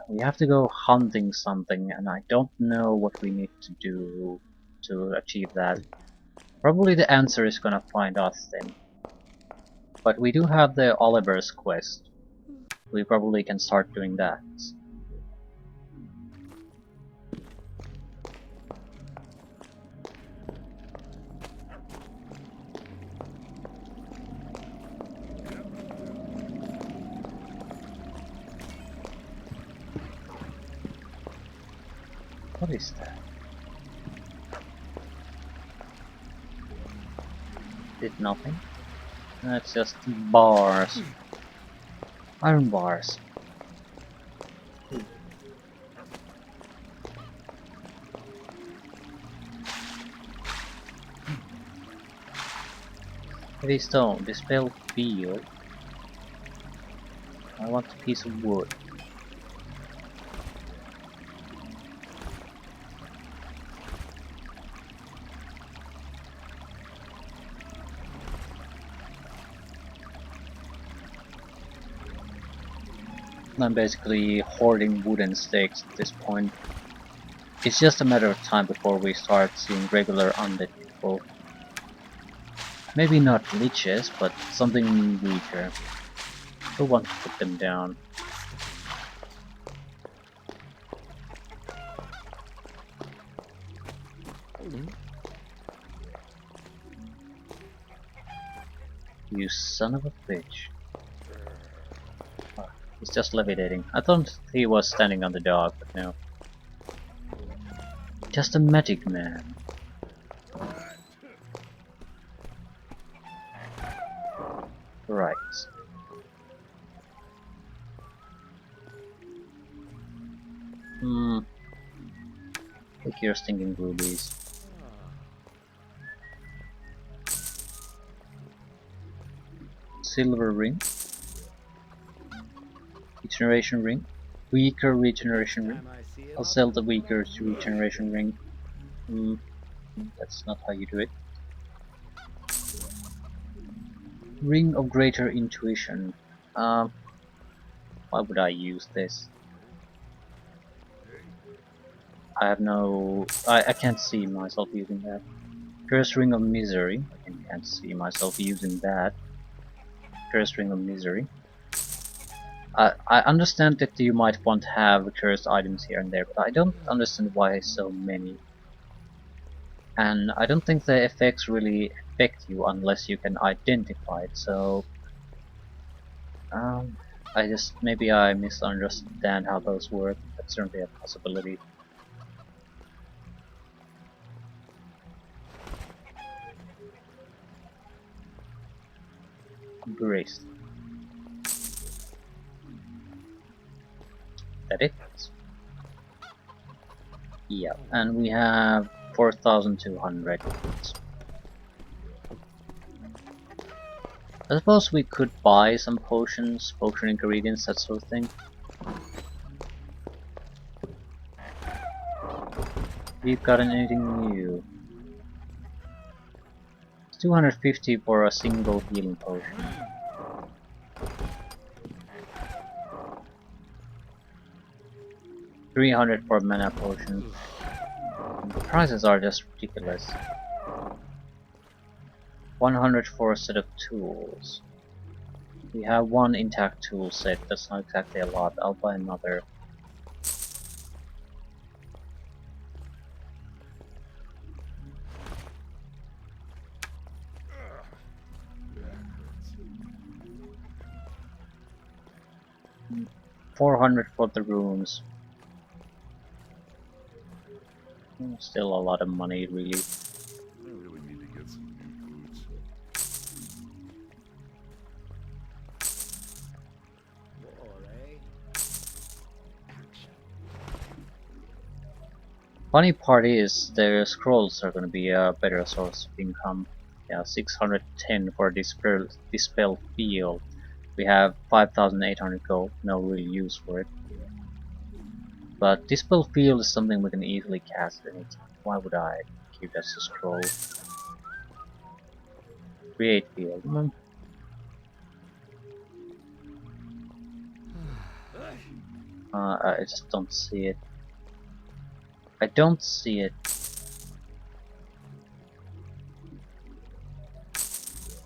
We have to go hunting something, and I don't know what we need to do to achieve that. Probably the answer is gonna find us then. But we do have the Oliver's quest. We probably can start doing that. What is that? Did nothing? That's just bars. Iron bars. Heavy stone, dispel feel. I want a piece of wood. I'm basically hoarding wooden stakes at this point. It's just a matter of time before we start seeing regular undead people. Maybe not liches, but something weaker. Who wants to put them down? You son of a bitch. He's just levitating. I thought he was standing on the dog, but no. Just a magic man. Right. Take your stinking rubies. Silver ring. regeneration ring. Weaker regeneration ring. Time I see him I'll up sell and the weaker running. regeneration ring. That's not how you do it. Ring of greater intuition. Why would I use this? I have no... I can't see myself using that. First ring of misery. I can't see myself using that. First ring of misery. I understand that you might want to have cursed items here and there, but I don't understand why so many. And I don't think the effects really affect you unless you can identify it, so... maybe I misunderstand how those work. That's certainly a possibility. Grace. That it? Yeah, and we have 4,200. I suppose we could buy some potions, potion ingredients, that sort of thing. We've gotten anything new. It's 250 for a single healing potion. $300 for a mana potion. The prices are just ridiculous. 100 for a set of tools. We have one intact tool set, that's not exactly a lot. I'll buy another. $400 for the runes. Still a lot of money, really. I really need to get some new boots. War, eh? Funny part is, the scrolls are gonna be a better source of income. Yeah, 610 for dispel field. We have 5,800 gold, no real use for it. But dispel field is something we can easily cast anytime. Why would I keep that as a scroll? Create field. I just don't see it. I don't see it.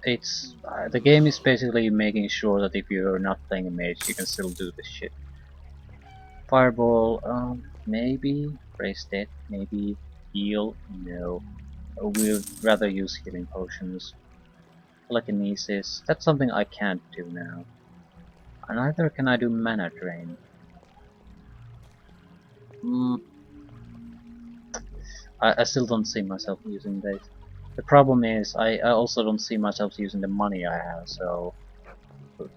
It's the game is basically making sure that if you're not playing a mage, you can still do this shit. Fireball, maybe. Raise dead, maybe. Heal, no. We'd rather use healing potions. Telekinesis, that's something I can't do now. And neither can I do mana drain. I still don't see myself using this. The problem is, I also don't see myself using the money I have, so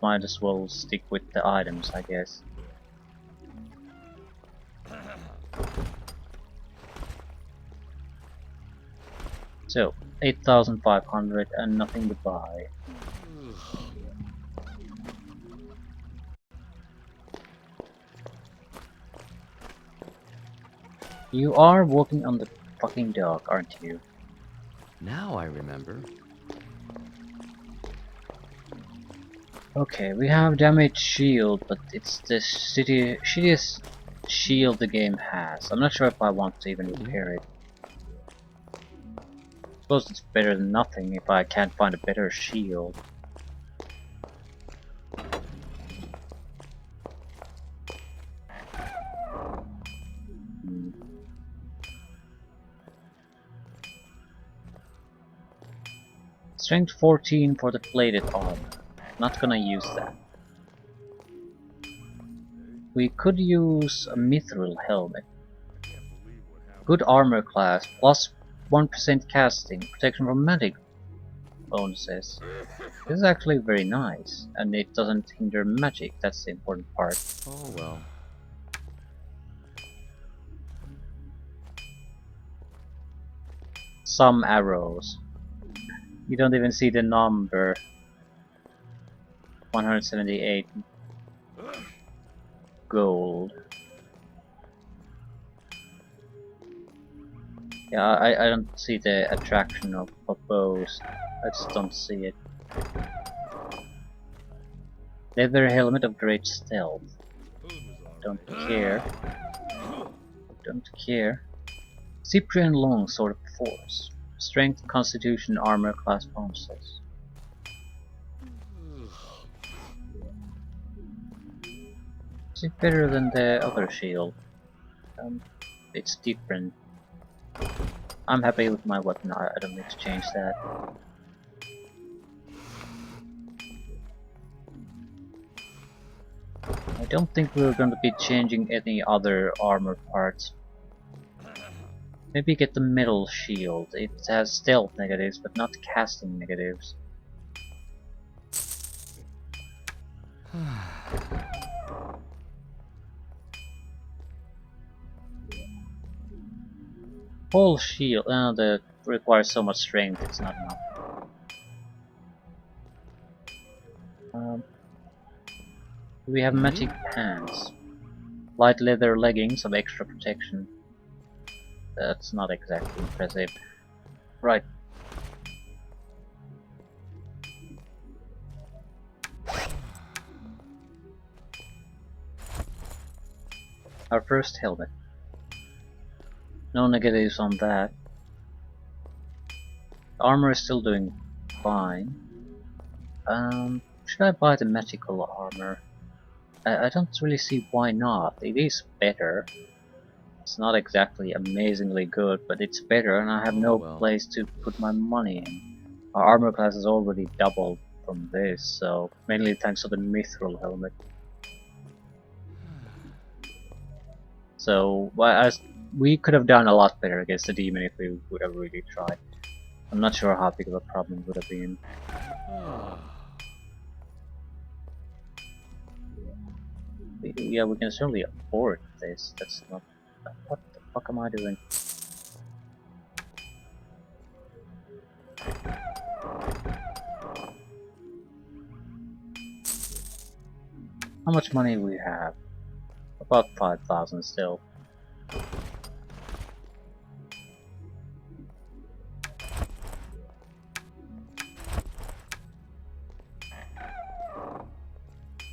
might as well stick with the items, I guess. So, 8,500 and nothing to buy. You are walking on the fucking dog, aren't you? Now I remember. Okay, we have damage shield, but it's the shittiest shield the game has. I'm not sure if I want to even repair it. I suppose it's better than nothing if I can't find a better shield. Strength 14 for the plated armor. Not gonna use that. We could use a mithril helmet. Good armor class, plus 1% casting, protection from magic bonuses. This is actually very nice, and it doesn't hinder magic, that's the important part. Oh well. Some arrows. You don't even see the number. 178. gold. Yeah, I don't see the attraction of bows. I just don't see it. Leather helmet of great stealth. Don't care. Don't care. Cyprian long sword of force. Strength, constitution, armor class bonuses. Is it better than the other shield? It's different. I'm happy with my weapon. I don't need to change that. I don't think we're going to be changing any other armor parts. Maybe get the metal shield. It has stealth negatives, but not casting negatives. Whole shield. That requires so much strength. It's not enough. We have magic pants. Light leather leggings of extra protection. That's not exactly impressive. Right. Our first helmet. No negatives on that. The armor is still doing fine. Should I buy the magical armor? I don't really see why not. It is better. It's not exactly amazingly good, but it's better, and I have no place to put my money in. Our armor class is already doubled from this, so mainly thanks to the mithril helmet. So we could have done a lot better against the demon if we would have really tried. I'm not sure how big of a problem it would have been. Yeah, we can certainly afford this. That's not... What the fuck am I doing? How much money we have? About 5,000 still.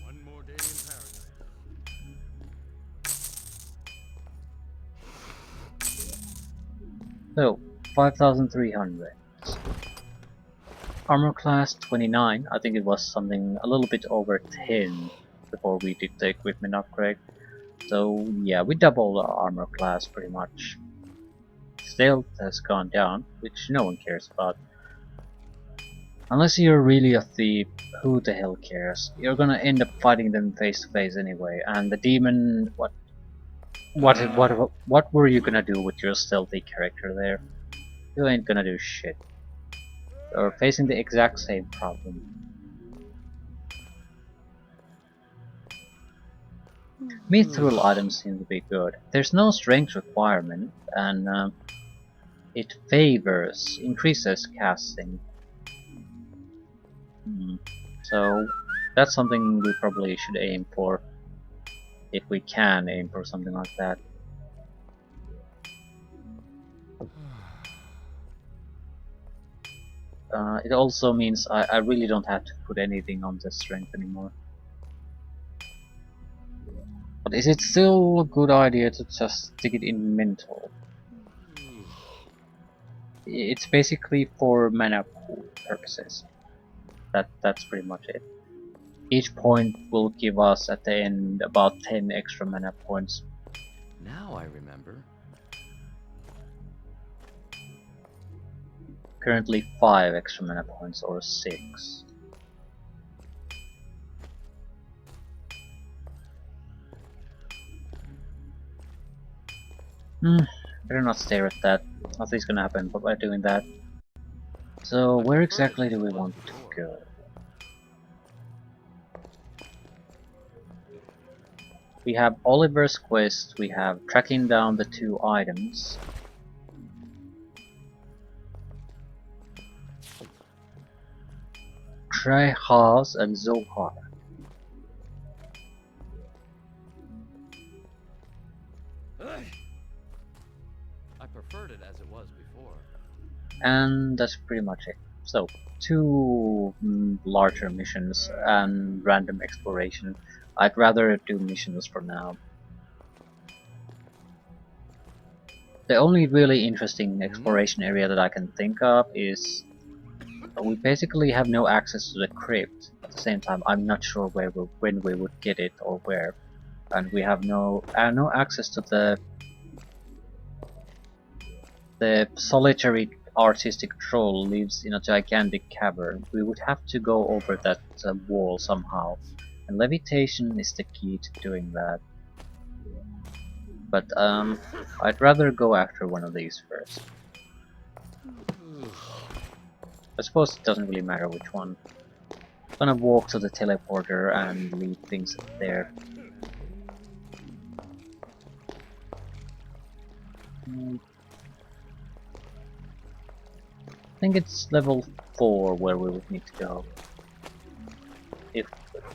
One more day in paradise. So, 5,300. Armor class 29. I think it was something a little bit over 10 before we did the equipment upgrade. So yeah, we doubled our armor class pretty much. Stealth has gone down, which no one cares about. Unless you're really a thief, who the hell cares? You're gonna end up fighting them face to face anyway, and the demon... What were you gonna do with your stealthy character there? You ain't gonna do shit. You're facing the exact same problem. Mithril items seem to be good. There's no strength requirement, and it increases casting. So that's something we probably should aim for, if we can aim for something like that. It also means I really don't have to put anything on the strength anymore. But is it still a good idea to just stick it in mental? It's basically for mana pool purposes. That's pretty much it. Each point will give us at the end about 10 extra mana points. Now I remember. Currently 5 extra mana points, or 6. Better not stare at that. Nothing's gonna happen by doing that. So where exactly do we want to go? We have Oliver's quest, we have tracking down the 2 items. Trehaz and Zohar. And that's pretty much it. So, 2 larger missions and random exploration. I'd rather do missions for now. The only really interesting exploration area that I can think of is we basically have no access to the crypt. At the same time, I'm not sure when we would get it or where, and we have no access to the solitary artistic troll lives in a gigantic cavern. We would have to go over that wall somehow, and levitation is the key to doing that. But I'd rather go after one of these first. I suppose it doesn't really matter which one. I'm gonna walk to the teleporter and leave things there. I think it's level 4 where we would need to go.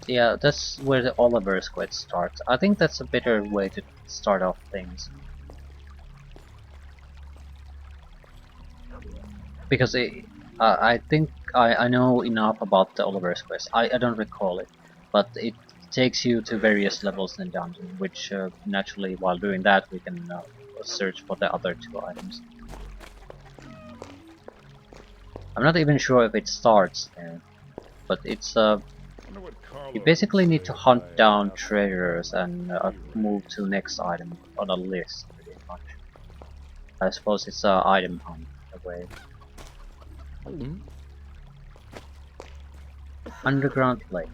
Yeah, that's where the Oliver's quest starts. I think that's a better way to start off things. Because I think I know enough about the Oliver's quest. I don't recall it, but it takes you to various levels in the dungeon, which naturally while doing that we can search for the other 2 items. I'm not even sure if it starts there, but it's you basically need to hunt down treasures and move to the next item on a list, pretty much. I suppose it's an item hunt in a way. Underground lake.